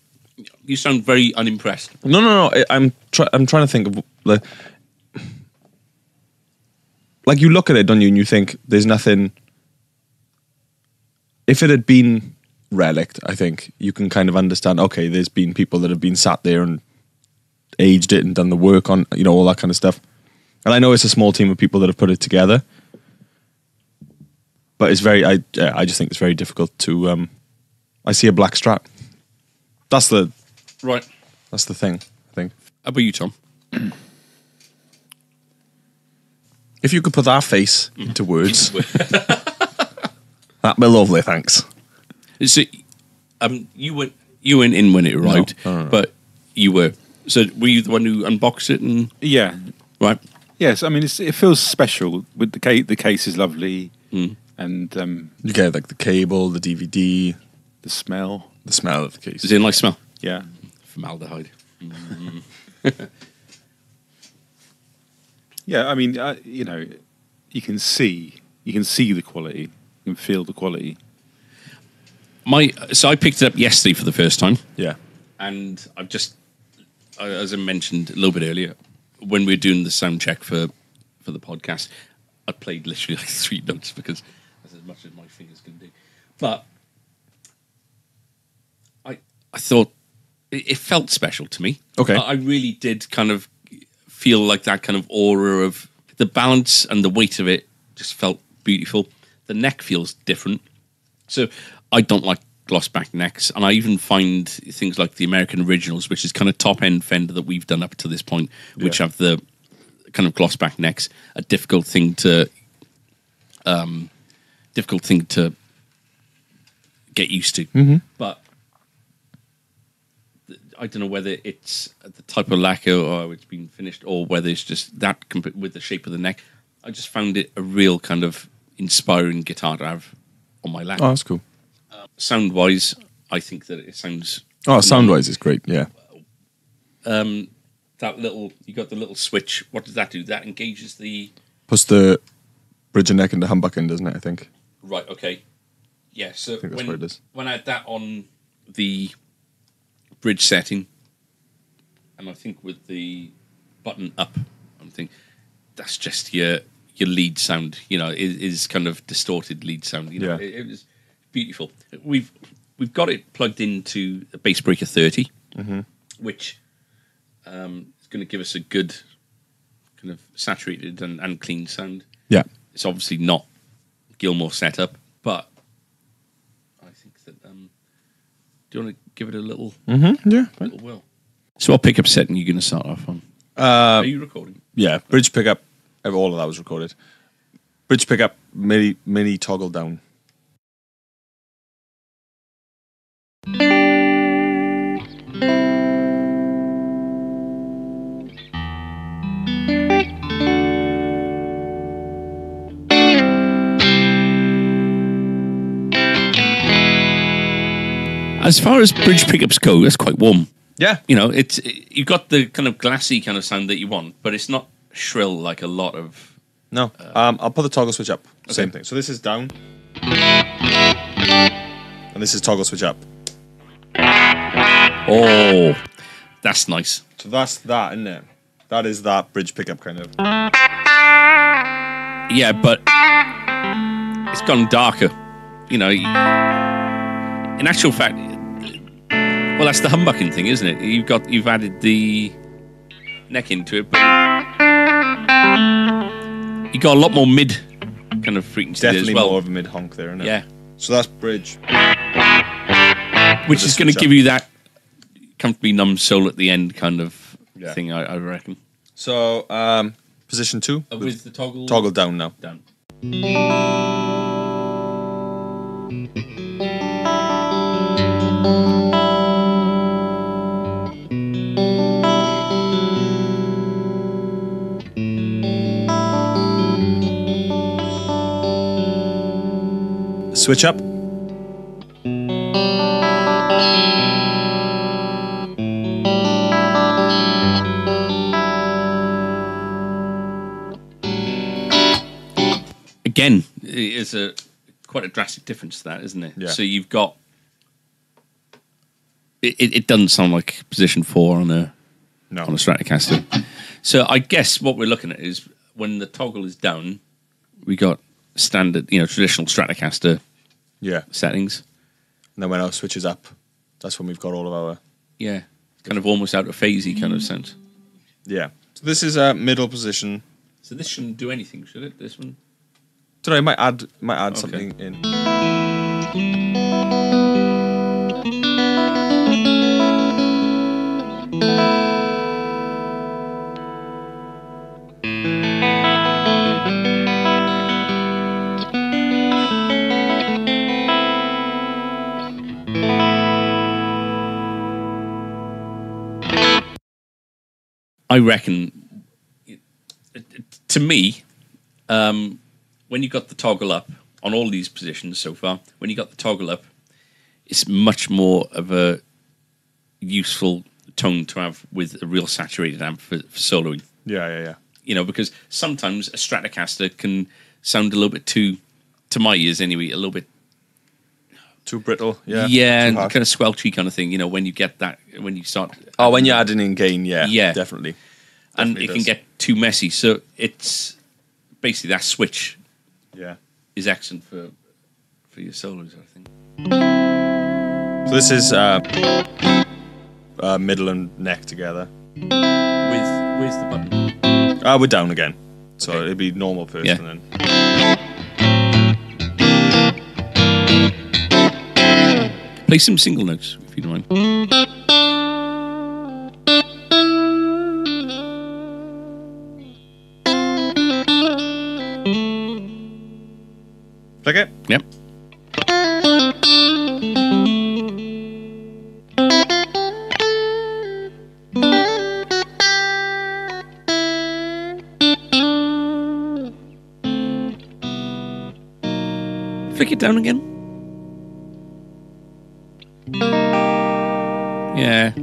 you sound very unimpressed. no. I'm trying to think of like you look at it, don't you, and you think there's nothing. If it had been relict, I think you can kind of understand. Okay, there's been people that have been sat there and aged it and done the work on, all that kind of stuff. And I know it's a small team of people that have put it together, but it's very. I just think it's very difficult to. I see a black Strat. That's the Right. thing. I think. How about you, Tom? If you could put that face into words, that'd be lovely. Thanks. So, you went in when it arrived, No. but you were. So were you the one who unboxed it and Yeah. right? Yes, I mean, it feels special. With the case is lovely, and You get like the cable, the DVD, the smell. the smell of the case. Is it a nice smell? Yeah. Formaldehyde. Yeah, I mean, you can see the quality, you can feel the quality. So I picked it up yesterday for the first time, Yeah. and I've just, as I mentioned a little bit earlier, when we were doing the sound check for the podcast, I played literally like 3 notes because that's as much as my fingers can do. But I thought it felt special to me. Okay. I really did kind of feel like that kind of aura of the balance and the weight of it just felt beautiful. The neck feels different. So I don't like gloss back necks, and I even find things like the American Originals, which is kind of top end Fender that we've done up to this point, which have the kind of gloss back necks, a difficult thing to get used to. But I don't know whether it's the type of lacquer or it's been finished, or whether it's just that with the shape of the neck. I just found it a real kind of inspiring guitar to have on my lap. Oh, that's cool. Sound wise, I think that it sounds. Oh, sound wise, it's great. Yeah. That little, you got the little switch. What does that do? That engages the. Puts the bridge and neck into humbucker in, doesn't it? I think. Right. Okay. Yeah. So think that's what it is. When I had that on the bridge setting, and I think with the button up, I'm thinking that's just your lead sound. You know, is kind of distorted lead sound. You know, Yeah. it was beautiful. We've got it plugged into a Bass Breaker 30, which is going to give us a good kind of saturated and clean sound. Yeah. It's obviously not Gilmour setup, but I think that. Do you want to give it a little Yeah. little whirl? So what pickup setting are you going to start off on? Are you recording? Yeah. Bridge pickup. All of that was recorded. Bridge pickup. Mini toggle down. As far as bridge pickups go, that's quite warm. Yeah. You know, you've got the kind of glassy kind of sound that you want, but it's not shrill like a lot of. No. I'll put the toggle switch up. Same thing. So this is down. And this is toggle switch up. Oh, that's nice. So that's that, isn't it? That is that bridge pickup kind of. Yeah, but it's gone darker. You know, in actual fact, well, that's the humbucking thing, isn't it? You've added the neck into it, but you got a lot more mid kind of frequency there Definitely as well. more of a mid honk there, isn't it? Yeah, So that's bridge. which the is going to switch give up. you that comfortably numb soul at the end kind of Yeah. thing, I reckon. So position 2. With the toggle Down now. down. Switch up. Again, it is quite a drastic difference to that, isn't it? Yeah. So you've got it doesn't sound like position 4 on a Stratocaster. So I guess what we're looking at is when the toggle is down, we got standard, traditional Stratocaster Yeah. settings. And then when our switch is up, that's when we've got all of our. Yeah, kind of almost out of phasey kind of sense. Yeah. So this is a middle position. So this shouldn't do anything, should it? This one. Today I might add Okay. something in. I reckon, to me, when you got the toggle up on all these positions so far, when you got the toggle up, it's much more of a useful tone to have with a real saturated amp for soloing. Yeah. Because sometimes a Stratocaster can sound a little bit too, to my ears anyway, a little bit. Too brittle. Yeah. Yeah, Too and harsh. kind of squelchy kind of thing. When you get that, when you start. Oh, when you're adding in gain, yeah. Yeah. Definitely. And Definitely it can does. get too messy. So it's basically that switch Yeah. is excellent for your solos, I think. So this is middle and neck together. Where's the button? We're down again. So Okay. it'd be normal first Yeah. and then. Play some single notes, if you don't mind. Click it. Yep. Flick it down again. Yeah.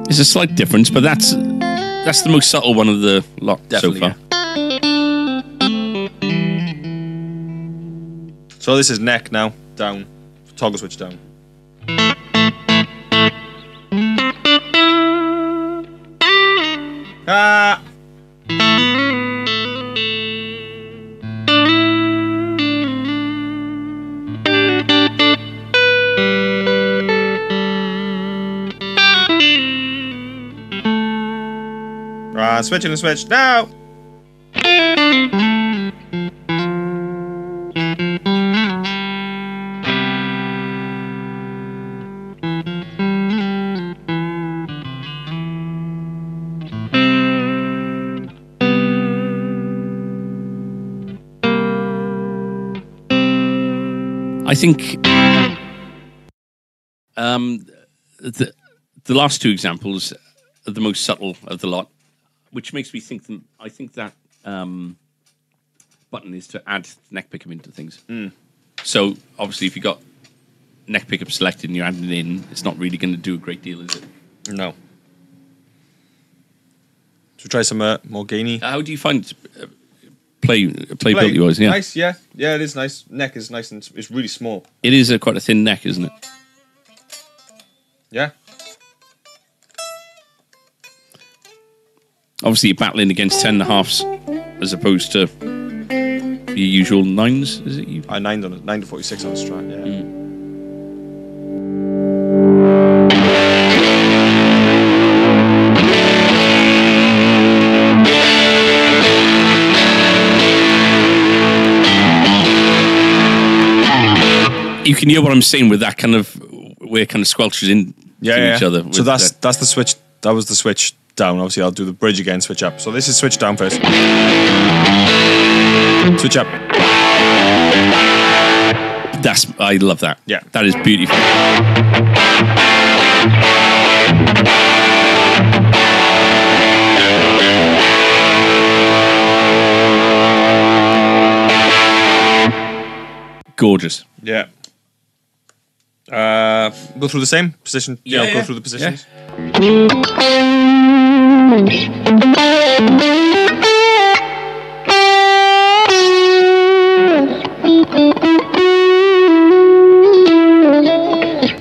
There's a slight difference, but that's the most subtle one of the lot Definitely, so far. So this is neck now, down, toggle switch down. Ah! Switching the switch now! I think the last two examples are the most subtle of the lot, which makes me think that I think that button is to add neck pickup into things. So obviously, if you got neck pickup selected and you're adding it in, it's not really going to do a great deal, is it? No. Should we try some more gainy? How do you find playability wise? Yeah, Nice, yeah. Yeah, it is nice. Neck is nice and it's really small. it is quite a thin neck, isn't it? Yeah. Obviously, you're battling against 10.5s as opposed to your usual 9s, is it? I 9 on it, 9 to 46 on the Strat, yeah. You can hear what I'm saying with that kind of where it kind of squelches in to each other. So that's the switch. That was the switch down. Obviously, I'll do the bridge again, switch up. So this is switch down first. Switch up. I love that. Yeah. That is beautiful. Gorgeous. Yeah. Go through the same position. Yeah, Go yeah. through the positions.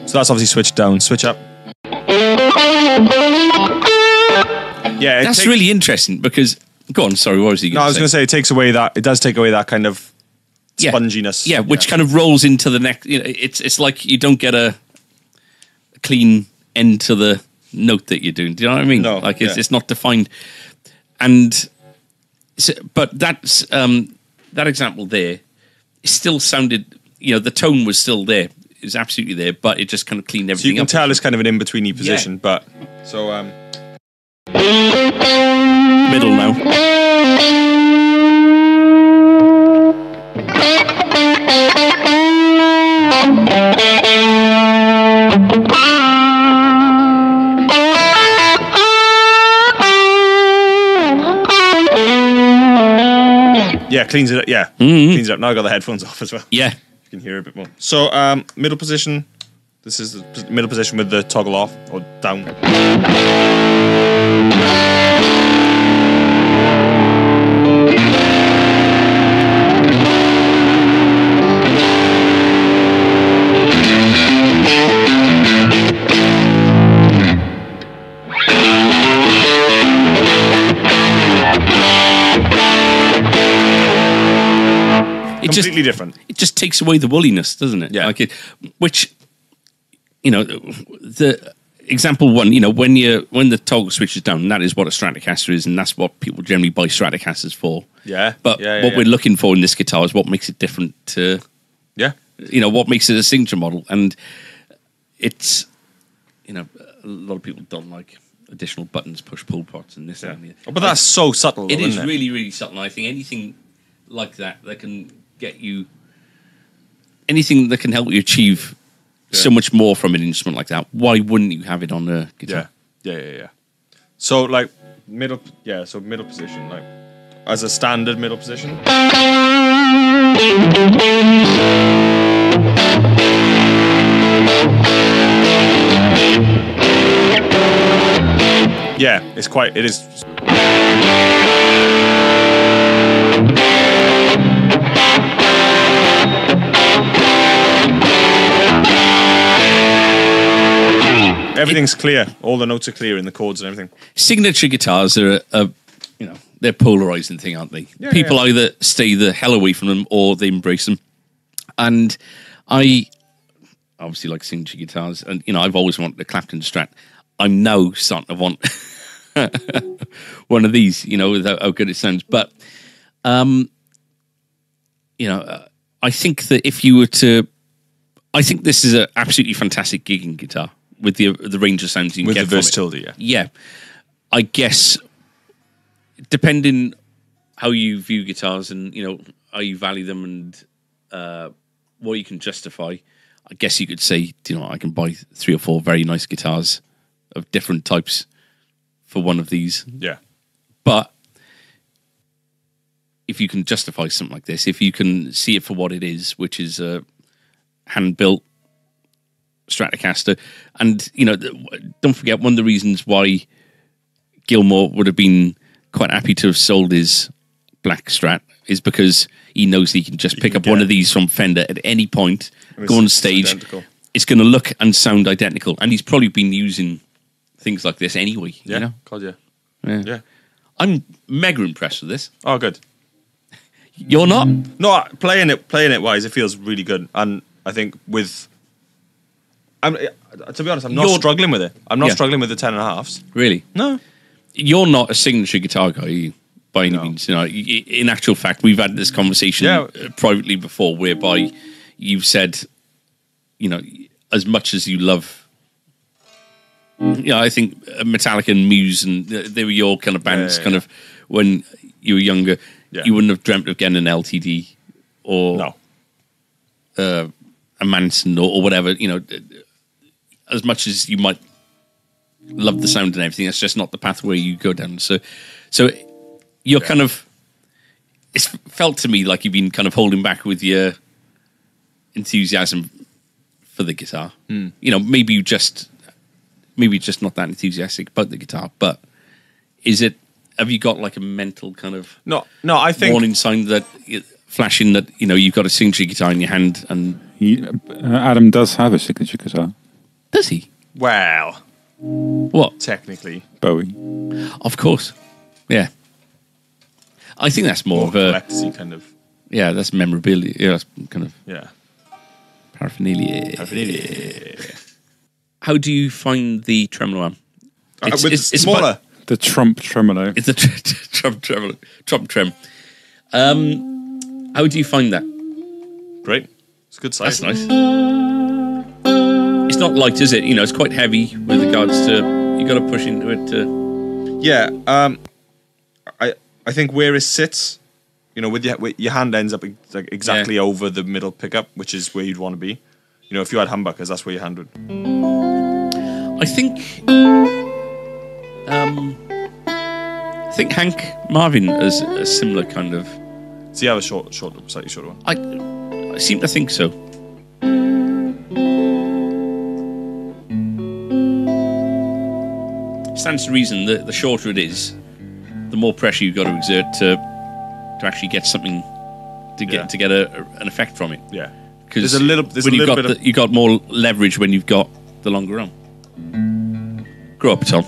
So that's obviously switch down, switch up. Yeah, That's really interesting because. Go on, sorry, what was he going to say? No, I was going to say it takes away that. It does take away that kind of sponginess. Yeah, which kind of rolls into the neck. You know, it's like you don't get a clean end to the note that you're doing. Do you know what I mean? No, like it's not defined. And but that's that example there, it still sounded. You know, the tone was still there. It was absolutely there, but it just kind of cleaned everything up. So you can tell it's kind of an in-betweeny position, but so middle now. Yeah, cleans it up. Yeah, cleans it up. Now I got the headphones off as well. Yeah. You can hear a bit more. So middle position. This is the middle position with the toggle off or down. Completely different. It just takes away the woolliness, doesn't it? Yeah. Like which, you know, the example one, you know, when the toggle switches down, that is what a Stratocaster is, and that's what people generally buy Stratocasters for. Yeah. But what we're looking for in this guitar is what makes it different to, you know, what makes it a signature model, and it's, you know, a lot of people don't like additional buttons, push pull pots, and this and that. But that's so subtle. It is isn't really, really subtle. I think anything like that can get you anything that can help you achieve so much more from an instrument like that. Why wouldn't you have it on a guitar? Yeah. So like middle position, like as a standard middle position. Yeah, it is. Everything's clear. All the notes are clear in the chords and everything. Signature guitars are they're polarizing thing, aren't they? People either stay the hell away from them or they embrace them. And I obviously like signature guitars, and I've always wanted a Clapton Strat. I'm now starting to want one of these, with how good it sounds. But I think that if you were to, I think this is an absolutely fantastic gigging guitar with the range of sounds you can with get the from versatility. it. Yeah, I guess depending how you view guitars and how you value them and what you can justify, I guess you could say I can buy 3 or 4 very nice guitars of different types for one of these. Yeah, but if you can justify something like this, if you can see it for what it is, which is a hand-built Stratocaster, and don't forget, one of the reasons why Gilmour would have been quite happy to have sold his black Strat is because he knows he can just pick up one of these from Fender at any point, go on stage, it's going to look and sound identical, and he's probably been using things like this anyway. God, yeah. I'm mega impressed with this. Oh, good. You're not? No, playing it wise, it feels really good, and I think to be honest, I'm not struggling with it. I'm not struggling with the 10.5s. Really? No. You're not a signature guitar guy, are you? By any means. In actual fact, we've had this conversation privately before, whereby you've said, as much as you love, I think Metallica and Muse, and they were your kind of bands, kind of when you were younger. Yeah. You wouldn't have dreamt of getting an LTD or a Manson or whatever. As much as you might love the sound and everything, that's just not the pathway you go down. So you're kind of, it's felt to me like you've been kind of holding back with your enthusiasm for the guitar. Maybe you're just not that enthusiastic about the guitar, but have you got like a mental kind of I think warning sign that flashing that you've got a signature guitar in your hand? And Adam does have a signature guitar. Does he? Well, what? Technically, Bowie. Of course, yeah. I think that's more of a collecty kind of. Yeah, that's memorabilia. Yeah, that's kind of paraphernalia. How do you find the tremolo amp? It's smaller. The Tremolo. It's the Trump Trem. How do you find that? Great. It's a good size. That's nice. It's not light, is it? It's quite heavy with regards to, you got to push into it to... Yeah. I think where it sits, with your hand ends up exactly over the middle pickup, which is where you'd want to be. If you had humbuckers, that's where your hand would. I think Hank Marvin has a similar kind of... Does he have a slightly shorter one? I seem to think so. Stands to reason that the shorter it is, the more pressure you've got to exert to actually get something to get an effect from it. Yeah, because you got more leverage when you've got the longer arm. Grow up, Tom.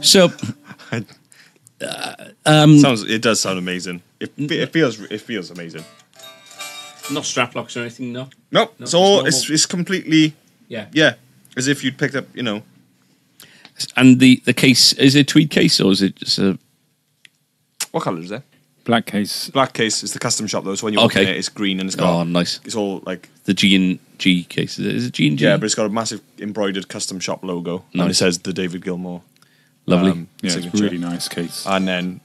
So, It does sound amazing. It feels amazing. not strap locks or anything, no. Nope. No, it's all it's it's completely Yeah. as if you'd picked up, you know. And the case, is it a tweed case or is it just a... What colour is it? Black case. Black case is the custom shop though, so when you open Okay. it, it's green and it's got Oh, nice. it's all like The G&G case. Is it G&G? yeah, but it's got a massive embroidered custom shop logo and it Nice. says the David Gilmour Lovely. Yeah, it's signature. a really nice case. And then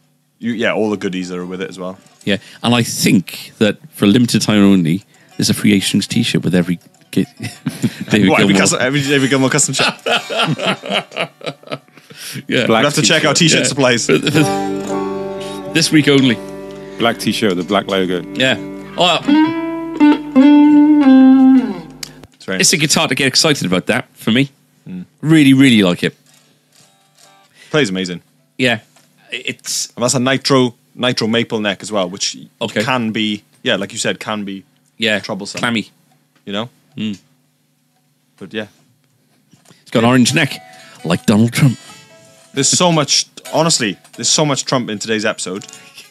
all the goodies are with it as well. Yeah. And I think that for a limited time only, there's a Free Strings t-shirt with every David What, Gilmour. every David Gilmour custom shop. Yeah. Black We'll have to check t-shirt. our t-shirt Yeah. supplies. This week only. Black t-shirt with the black logo. Yeah. Oh, It's very it's a guitar to get excited about that for me. Really, really like it. plays amazing. Yeah. It's And that's a nitro maple neck as well, which Okay. can be like you said, can be troublesome. clammy. You know? But yeah. It's got an orange neck, like Donald Trump. There's so much Trump in today's episode.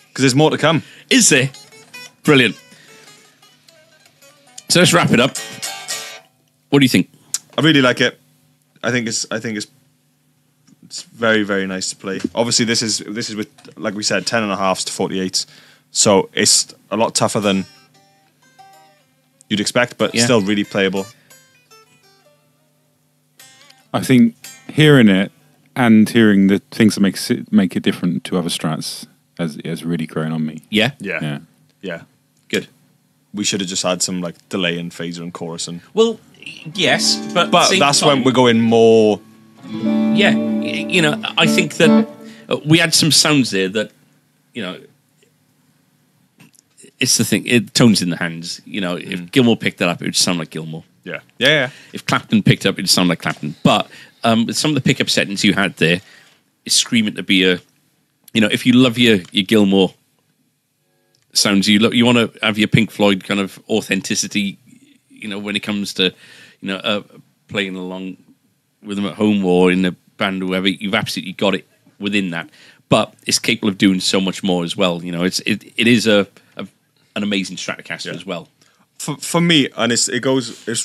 Because there's more to come. Is there? Brilliant. So let's wrap it up. What do you think? I really like it. I think it's very, very nice to play. Obviously this is with, like we said, 10.5s to 48s. So it's a lot tougher than you'd expect, but Yeah. still really playable. I think hearing it and hearing the things that make it different to other strats has really grown on me. Yeah? Yeah. Good. We should have just had some like delay and phaser and chorus and Well, yes, but that's when we're going more. Yeah, you know, I think that we had some sounds there that, you know, it's the thing. It tones in the hands. You know, if Gilmour picked that up, it would sound like Gilmour. Yeah. If Clapton picked up, it'd sound like Clapton. But with some of the pickup settings you had there, it's screaming to be a, you know, if you love your Gilmour sounds, you want to have your Pink Floyd kind of authenticity, you know, when it comes to, you know, playing along with them at home or in a band or whoever, you've absolutely got it within that. But it's capable of doing so much more as well. You know, it is an amazing Stratocaster as well. For me, and it's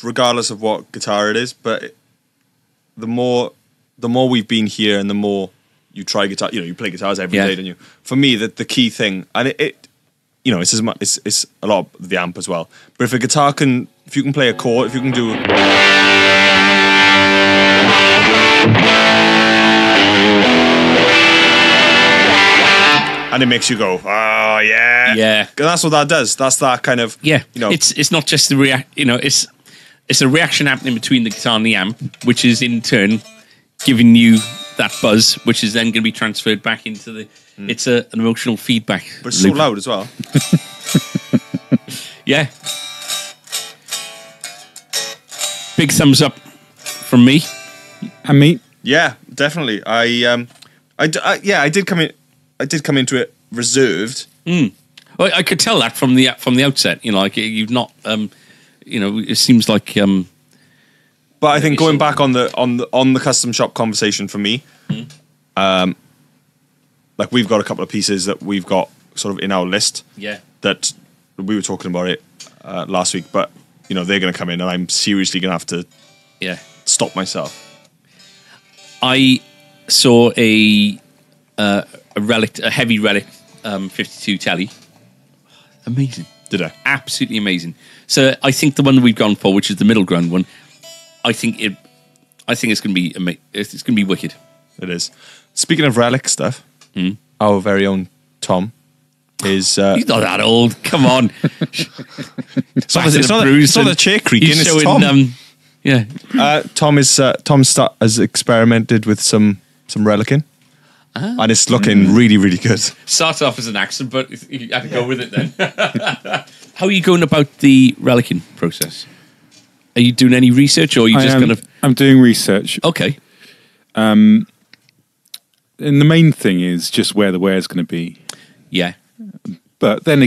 regardless of what guitar it is, but the more we've been here and the more you try guitar, you know, you play guitars every day, don't you? For me, the key thing, and it you know, it's as much, it's a lot of the amp as well. But if you can play a chord, if you can do, and it makes you go, oh yeah, Yeah. 'Cause that's what that does. That's that kind of, Yeah, you know, it's not just the you know, it's a reaction happening between the guitar and the amp, which is in turn giving you that buzz, which is then going to be transferred back into the. It's an emotional feedback. but it's so loop. loud as well. Yeah. Big thumbs up from me. And me, Yeah, definitely. I did come into it reserved. Well, I could tell that from the outset. You know, like you've not. You know, it seems like. But I think going back on the custom shop conversation for me, like we've got a couple of pieces that we've got sort of in our list. Yeah. That we were talking about it last week, but you know they're going to come in, and I'm seriously going to have to Yeah. stop myself. I saw a heavy relic 52 telly. Amazing. Did I? Absolutely amazing. So I think the one that we've gone for, which is the middle ground one, I think it's going to be it's going to be wicked. It is. Speaking of relic stuff, our very own Tom is. He's not that old. Come on. it's not the chair creaking. He's It's showing, Tom. yeah. Tom has experimented with some relicing, and it's looking really, really good. Started off as an accident, but you had to go with it then. How are you going about the relicing process? Are you doing any research, or are you just kind of? I'm doing research. Okay. And the main thing is just where the wear's going to be. Yeah. But then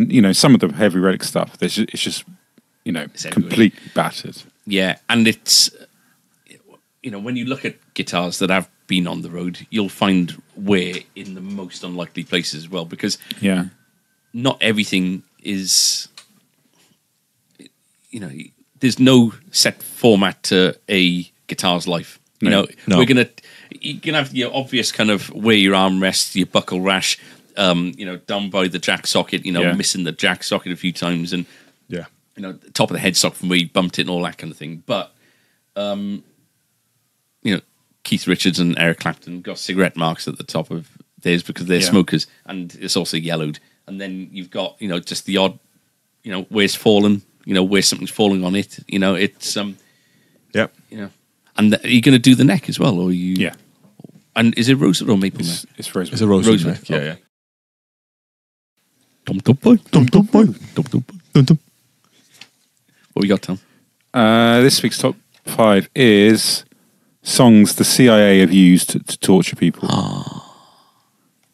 you know, some of the heavy relic stuff, it's just you know, It's everywhere. completely battered. Yeah, and it's, you know, when you look at guitars that have been on the road, you'll find wear in the most unlikely places as well, because Yeah. not everything is, you know, there's no set format to a guitar's life. You know, No. you're gonna have your obvious kind of where your armrest, your buckle rash, you know, down by the jack socket, you know, Yeah. missing the jack socket a few times, and Yeah. you know, the top of the headstock from where you bumped it and all that kind of thing. But you know, Keith Richards and Eric Clapton got cigarette marks at the top of theirs because they're Yeah. smokers, and it's also yellowed. And then you've got, you know, just the odd, you know, where's fallen, you know, where something's falling on it. You know, it's Yeah. you know, and are you going to do the neck as well, or you? Yeah. And is it rosewood or maple neck? It's rosewood. It's a rosewood Rosewood. neck. Yeah, yeah. Dum dum boy, Dum dum boy. dum dum. Dum dum. What we got, Tom? This week's top 5 is songs the CIA have used to torture people.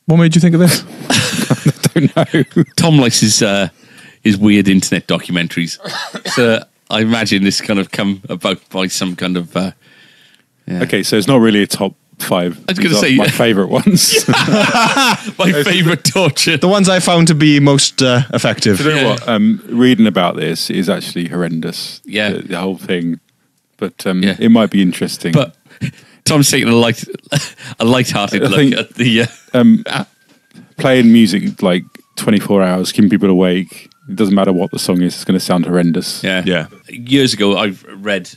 What made you think of this? Don't know. Tom likes his weird internet documentaries. So I imagine this kind of come about by some kind of. Yeah. Okay, so it's not really a top 5. I was gonna These are say- my favourite ones. My favourite torture. The ones I found to be most effective. You know what? Reading about this is actually horrendous. Yeah. The whole thing. But Yeah. it might be interesting. But Tom's taking a light-hearted I look think- at the. playing music like 24 hours, keeping people awake, it doesn't matter what the song is, it's going to sound horrendous. Yeah. Yeah. Years ago, I've read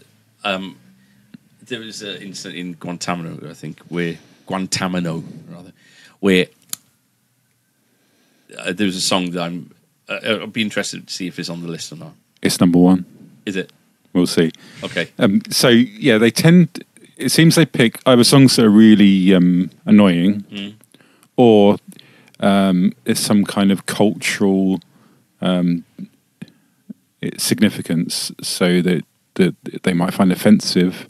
there was an incident in Guantanamo, I think, where there was a song that I'd be interested to see if it's on the list or not. It's number 1. Is it? We'll see. Okay. So, yeah, it seems they pick either songs that are really annoying or it's some kind of cultural significance, so that they might find offensive,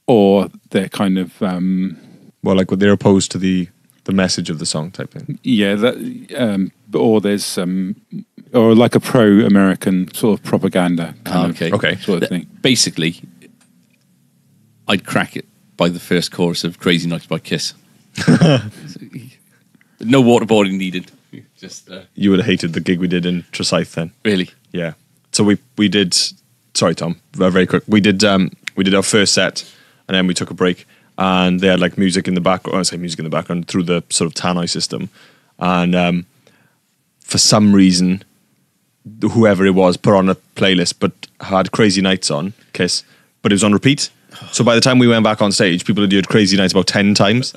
or they're kind of Well, like they're opposed to the message of the song type thing. or there's or like a pro-American sort of propaganda kind Okay. Okay. sort of thing. Basically, I'd crack it by the first chorus of Crazy Nights by Kiss. No waterboarding needed. Just You would have hated the gig we did in Tresyth then. really. Yeah. So we did. Sorry, Tom. Very quick. We did our first set, and then we took a break, and they had like music in the background. I say music in the background through the sort of tannoy system, and for some reason, whoever it was put on a playlist, but had Crazy Nights on Kiss, but it was on repeat. So by the time we went back on stage, people had heard Crazy Nights about 10 times.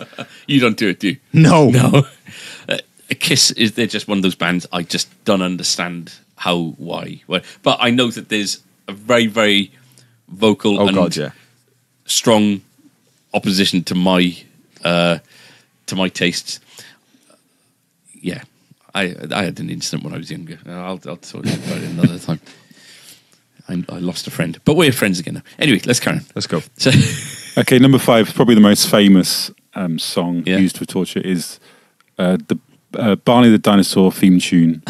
You don't do it, do you? No. No. Kiss they're just one of those bands I just don't understand why. But I know that there's a very, very vocal Oh and God, yeah. strong opposition to my tastes. Yeah. I had an incident when I was younger. I'll talk about it another time. I lost a friend, but we're friends again now. Anyway, let's carry on. Let's go. So, Okay, number 5, probably the most famous song Yeah. used for torture is the Barney the Dinosaur theme tune.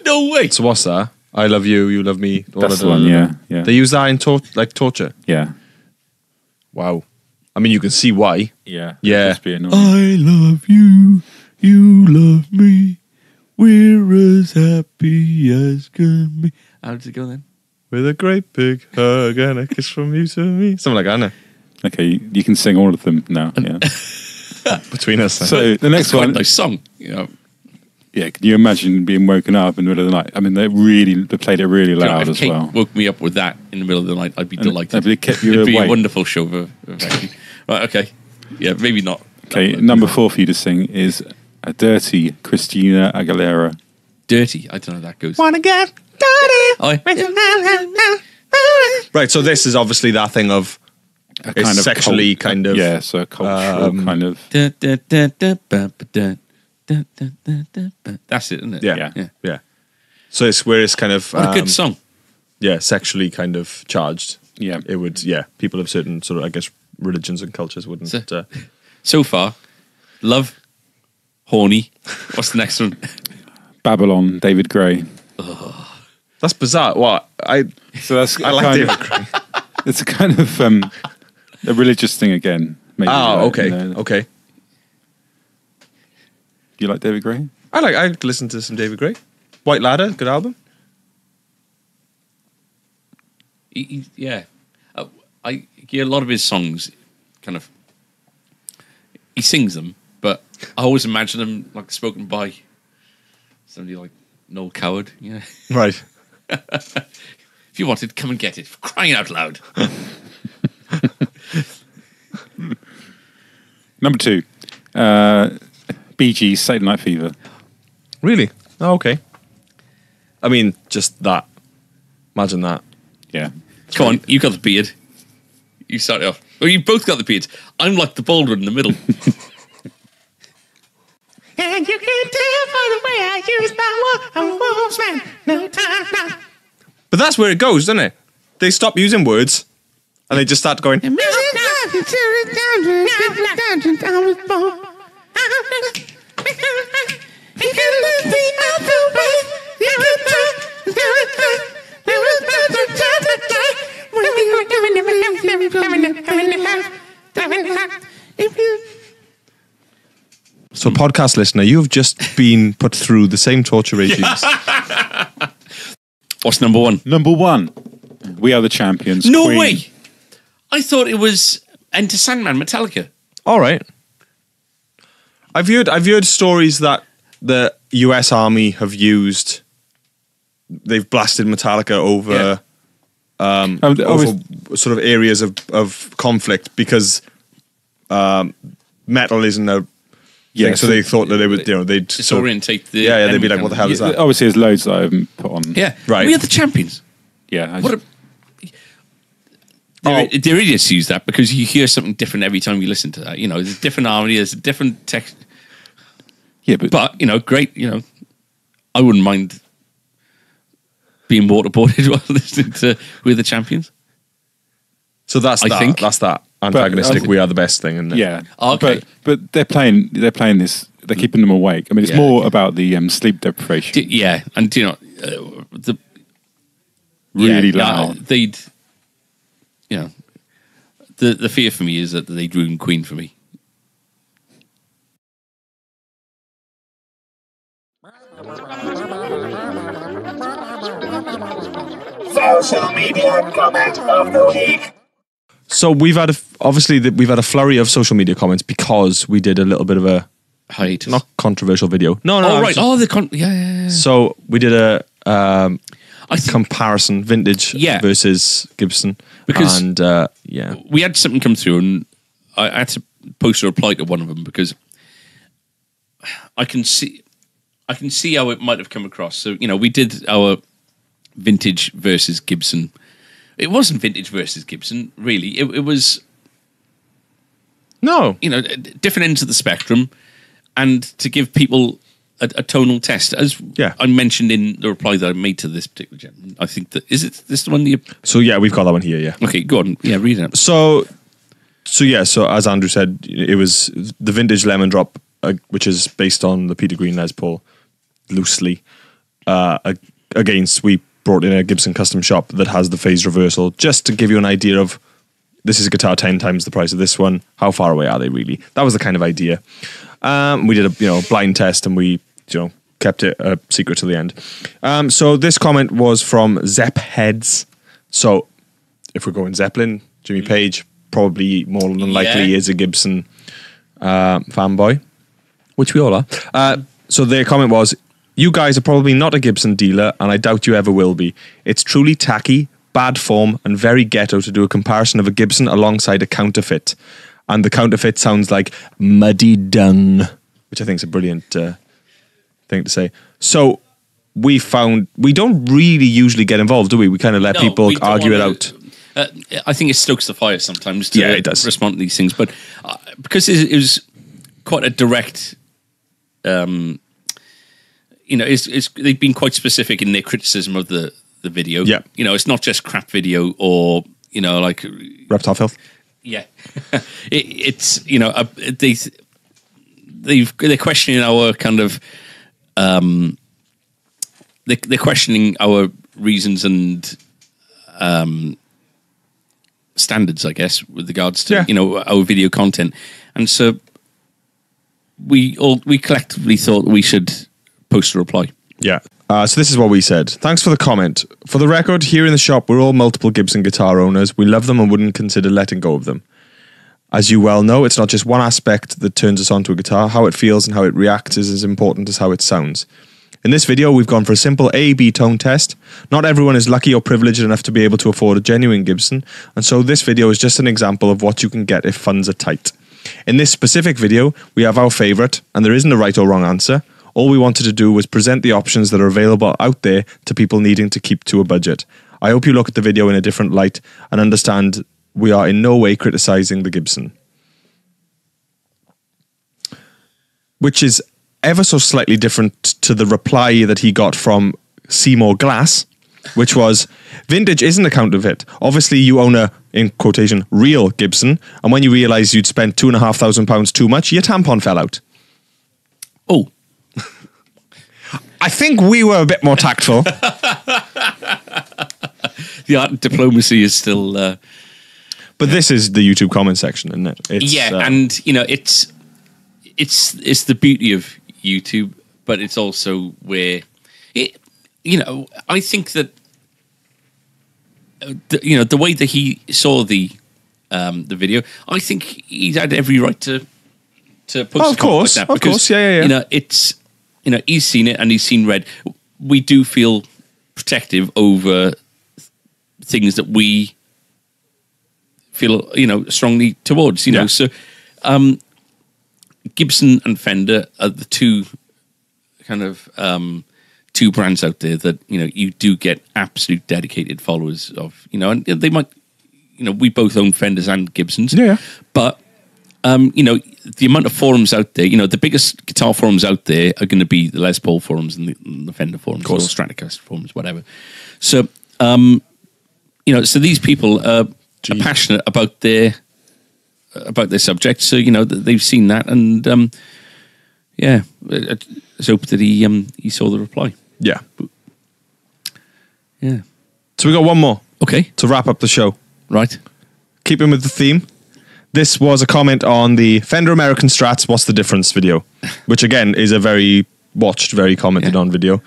no way. So what's that? I love you, you love me. That's the one, yeah. They use that in torture. Yeah. Wow. I mean, you can see why. Yeah. Yeah. Just be annoying. I love you, you love me. We're as happy as can be. How does it go then? With a great big hug and a kiss from you to me. Something like that, innit? Okay, you can sing all of them now. Yeah. Between us. So the next It's quite a one, nice song. You know, yeah, can you imagine being woken up in the middle of the night? I mean, they played it really loud if as Kate well. woke me up with that in the middle of the night, I'd be delighted. It kept you It'd be a awake. wonderful show of action. Right, okay. Yeah, maybe not. Okay, number 4 for you to sing is a dirty Christina Aguilera. Dirty. I don't know how that goes. Wanna get dirty. Oh, Right, so this is obviously that thing of A it's sexually kind of. Yeah, so a cultural kind of. That's it, isn't it? Yeah. Yeah. Yeah. So it's where it's kind of. What a good song. Yeah, sexually kind of charged. Yeah. It would, yeah. People of certain sort of, I guess, religions and cultures wouldn't. So- So far, Love, Horny. What's the next one? Babylon, David Gray. That's bizarre. What? So that's I like kind David of- Gray. It's a kind of a religious thing again. maybe. Okay, you know. okay. Do you like David Gray? I listen to some David Gray. White Ladder, good album. Yeah, I hear a lot of his songs. Kind of, he sings them, but I always imagine them like spoken by somebody like Noel Coward. Yeah, Right. if you want it, come and get it. For crying out loud. Number 2, Bee Gees, Saturday Night Fever. Really? Oh, okay. I mean, just that. Imagine that. Yeah. Come on, you got the beard. You start it off. Well, you both got the beards. I'm like the bald one in the middle. And you can tell by the way I use my walk, I'm a wolfman. No time now. But that's where it goes, doesn't it? They stop using words and they just start going. So, podcast listener, you have just been put through the same torture regimes. What's number 1? Number 1, We Are the Champions. No Queen. way! I thought it was Enter Sandman, Metallica. All right. I've heard stories that the US Army have used. They've blasted Metallica over over sort of areas of conflict because metal isn't a thing. So they thought that they would, they'd disorientate the. they'd be like, "What the hell is that?" Obviously, there's loads that I haven't put on. Yeah, Right. We are the champions. Yeah. What a. They're idiots use that because you hear something different every time you listen to that. You know, there's a different harmony, there's a different text. Yeah, but you know, great. You know, I wouldn't mind being waterboarded while listening to "We're the Champions." So that's that antagonistic. We are the best thing, isn't it? yeah. Okay. But they're playing this. They're keeping them awake. I mean, it's more about the sleep deprivation. Yeah, and you know, the Really yeah, loud. They'd, you know, the fear for me is that they'd ruin Queen for me. Social media comment of the week. So we've had we've had a flurry of social media comments because we did a little bit of a Hiatus. not controversial video. No. Oh right. just- Oh, yeah. So we did a I think comparison, vintage Yeah. versus Gibson, Because- and yeah, we had something come through, and I had to post a reply to one of them because I can see how it might have come across. So you know, we did our vintage versus Gibson. It wasn't vintage versus Gibson, really. It was, no, you know, different ends of the spectrum, and to give people a tonal test, as Yeah. I mentioned in the reply that I made to this particular gentleman. I think that is it. This the one that you? So yeah, we've got that one here. Yeah. Okay, go on. Yeah, read it. So as Andrew said, it was the vintage Lemon Drop, which is based on the Peter Green Les Paul, loosely. Against, we brought in a Gibson Custom Shop that has the phase reversal, just to give you an idea of this is a guitar 10 times the price of this one. How far away are they really? That was the kind of idea. We did a blind test, and we kept it a secret till the end. So this comment was from Zepp Heads. So if we're going Zeppelin, Jimmy Page probably more than likely is a Gibson fanboy, which we all are. So their comment was, "You guys are probably not a Gibson dealer, and I doubt you ever will be. It's truly tacky, bad form, and very ghetto to do a comparison of a Gibson alongside a counterfeit. And the counterfeit sounds like muddy dung," which I think is a brilliant thing to say. So we found we don't really usually get involved, do we? We kind of let people we don't argue it wanna- out. I think it stokes the fire sometimes to Yeah, it does. respond to these things, but because it was quite a direct, they've been quite specific in their criticism of the video. Yeah. You know, it's not just crap video or, like... Reptile filth. Yeah. It's, they're questioning our kind of... They're questioning our reasons and standards, I guess, with regards to our video content, and so we collectively thought we should post a reply. Yeah. So this is what we said. Thanks for the comment. For the record, here in the shop, we're all multiple Gibson guitar owners. We love them and wouldn't consider letting go of them. As you well know, it's not just one aspect that turns us onto a guitar. How it feels and how it reacts is as important as how it sounds. In this video, we've gone for a simple A-B tone test. Not everyone is lucky or privileged enough to be able to afford a genuine Gibson, and so this video is just an example of what you can get if funds are tight. In this specific video, we have our favourite, and there isn't a right or wrong answer. All we wanted to do was present the options that are available out there to people needing to keep to a budget. I hope you look at the video in a different light and understand we are in no way criticising the Gibson. Which is ever so slightly different to the reply that he got from Seymour Glass, which was, vintage isn't a counterfeit. Obviously you own a, in quotation, real Gibson, and when you realise you'd spent £2,500 too much, your tampon fell out. Oh. I think we were a bit more tactful. The art of diplomacy is still... But this is the YouTube comment section, isn't it? It's, and, it's the beauty of YouTube, but it's also where... I think that... the way that he saw the video, I think he's had every right to post of course, like that. Of course, yeah. It's... he's seen it and he's seen red. We do feel protective over things that we feel, strongly towards, know. So, Gibson and Fender are the two kind of two brands out there that, you do get absolute dedicated followers of, and they might, we both own Fenders and Gibsons. Yeah. But, the amount of forums out there, the biggest guitar forums out there are going to be the Les Paul forums and the Fender forums, or Stratocaster forums, whatever. So, so these people are passionate about their subject. So, they've seen that, and let's hope that he saw the reply. Yeah. Yeah. So we got one more. Okay. To wrap up the show. Right. Keeping with the theme. This was a comment on the Fender American Strats, What's the Difference video, which again is a very watched, very commented on video.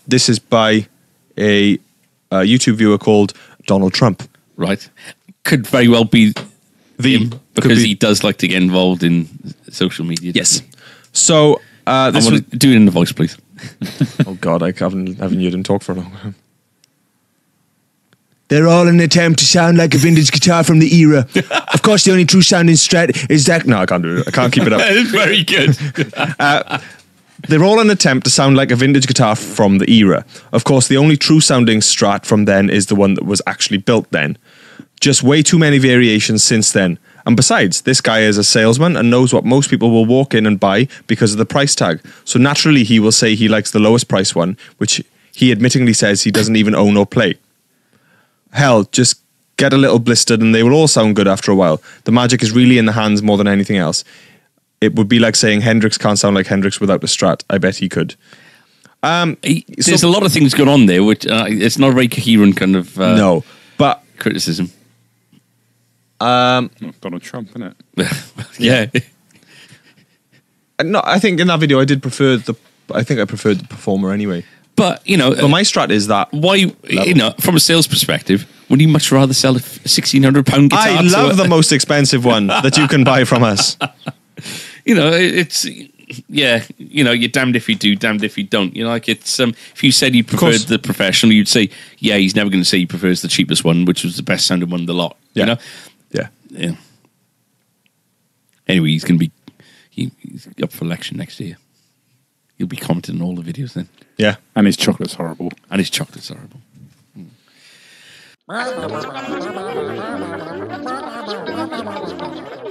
This is by a YouTube viewer called Donald Trump. Right. Could very well be him, because he does like to get involved in social media. Yes. So this was... Do it in the voice, please. Oh God, I haven't heard him talk for a long time. They're all an attempt to sound like a vintage guitar from the era. Of course, the only true sounding Strat is that... No, I can't do it. I can't keep it up. It's very good. They're all an attempt to sound like a vintage guitar from the era. Of course, the only true sounding Strat from then is the one that was actually built then. Just way too many variations since then. And besides, this guy is a salesman and knows what most people will walk in and buy because of the price tag. So naturally, he will say he likes the lowest price one, which he admittingly says he doesn't even own or play. Hell, just get a little blistered and they will all sound good after a while. The magic is really in the hands more than anything else. It would be like saying Hendrix can't sound like Hendrix without a Strat. I bet he could. There's a lot of things going on there, which it's not a very coherent kind of no, but criticism. Donald Trump, isn't it? Yeah. No, I think in that video I preferred the performer anyway. But, but my Strat is that. Why, from a sales perspective, would you much rather sell a £1,600 guitar? I love the most expensive one that you can buy from us. It's, you're damned if you do, damned if you don't. It's, if you said you preferred the professional, you'd say, yeah, he's never going to say he prefers the cheapest one, which was the best sounding one of the lot. Yeah. Yeah. Anyway, he's going to be, he's up for election next year. He'll be commenting on all the videos then. Yeah. And his chocolate's horrible.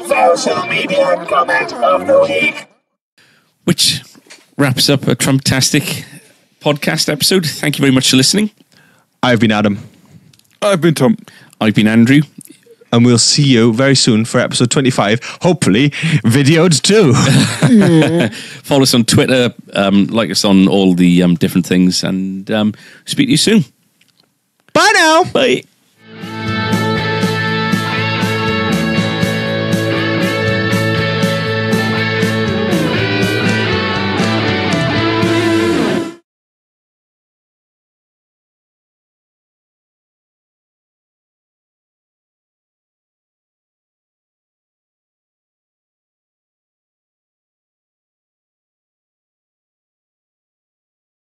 Social media comment of the week. Which wraps up a Trumptastic podcast episode. Thank you very much for listening. I've been Adam. I've been Tom. I've been Andrew. And we'll see you very soon for episode 25. Hopefully, videoed too. Follow us on Twitter. Like us on all the different things. And speak to you soon. Bye now. Bye.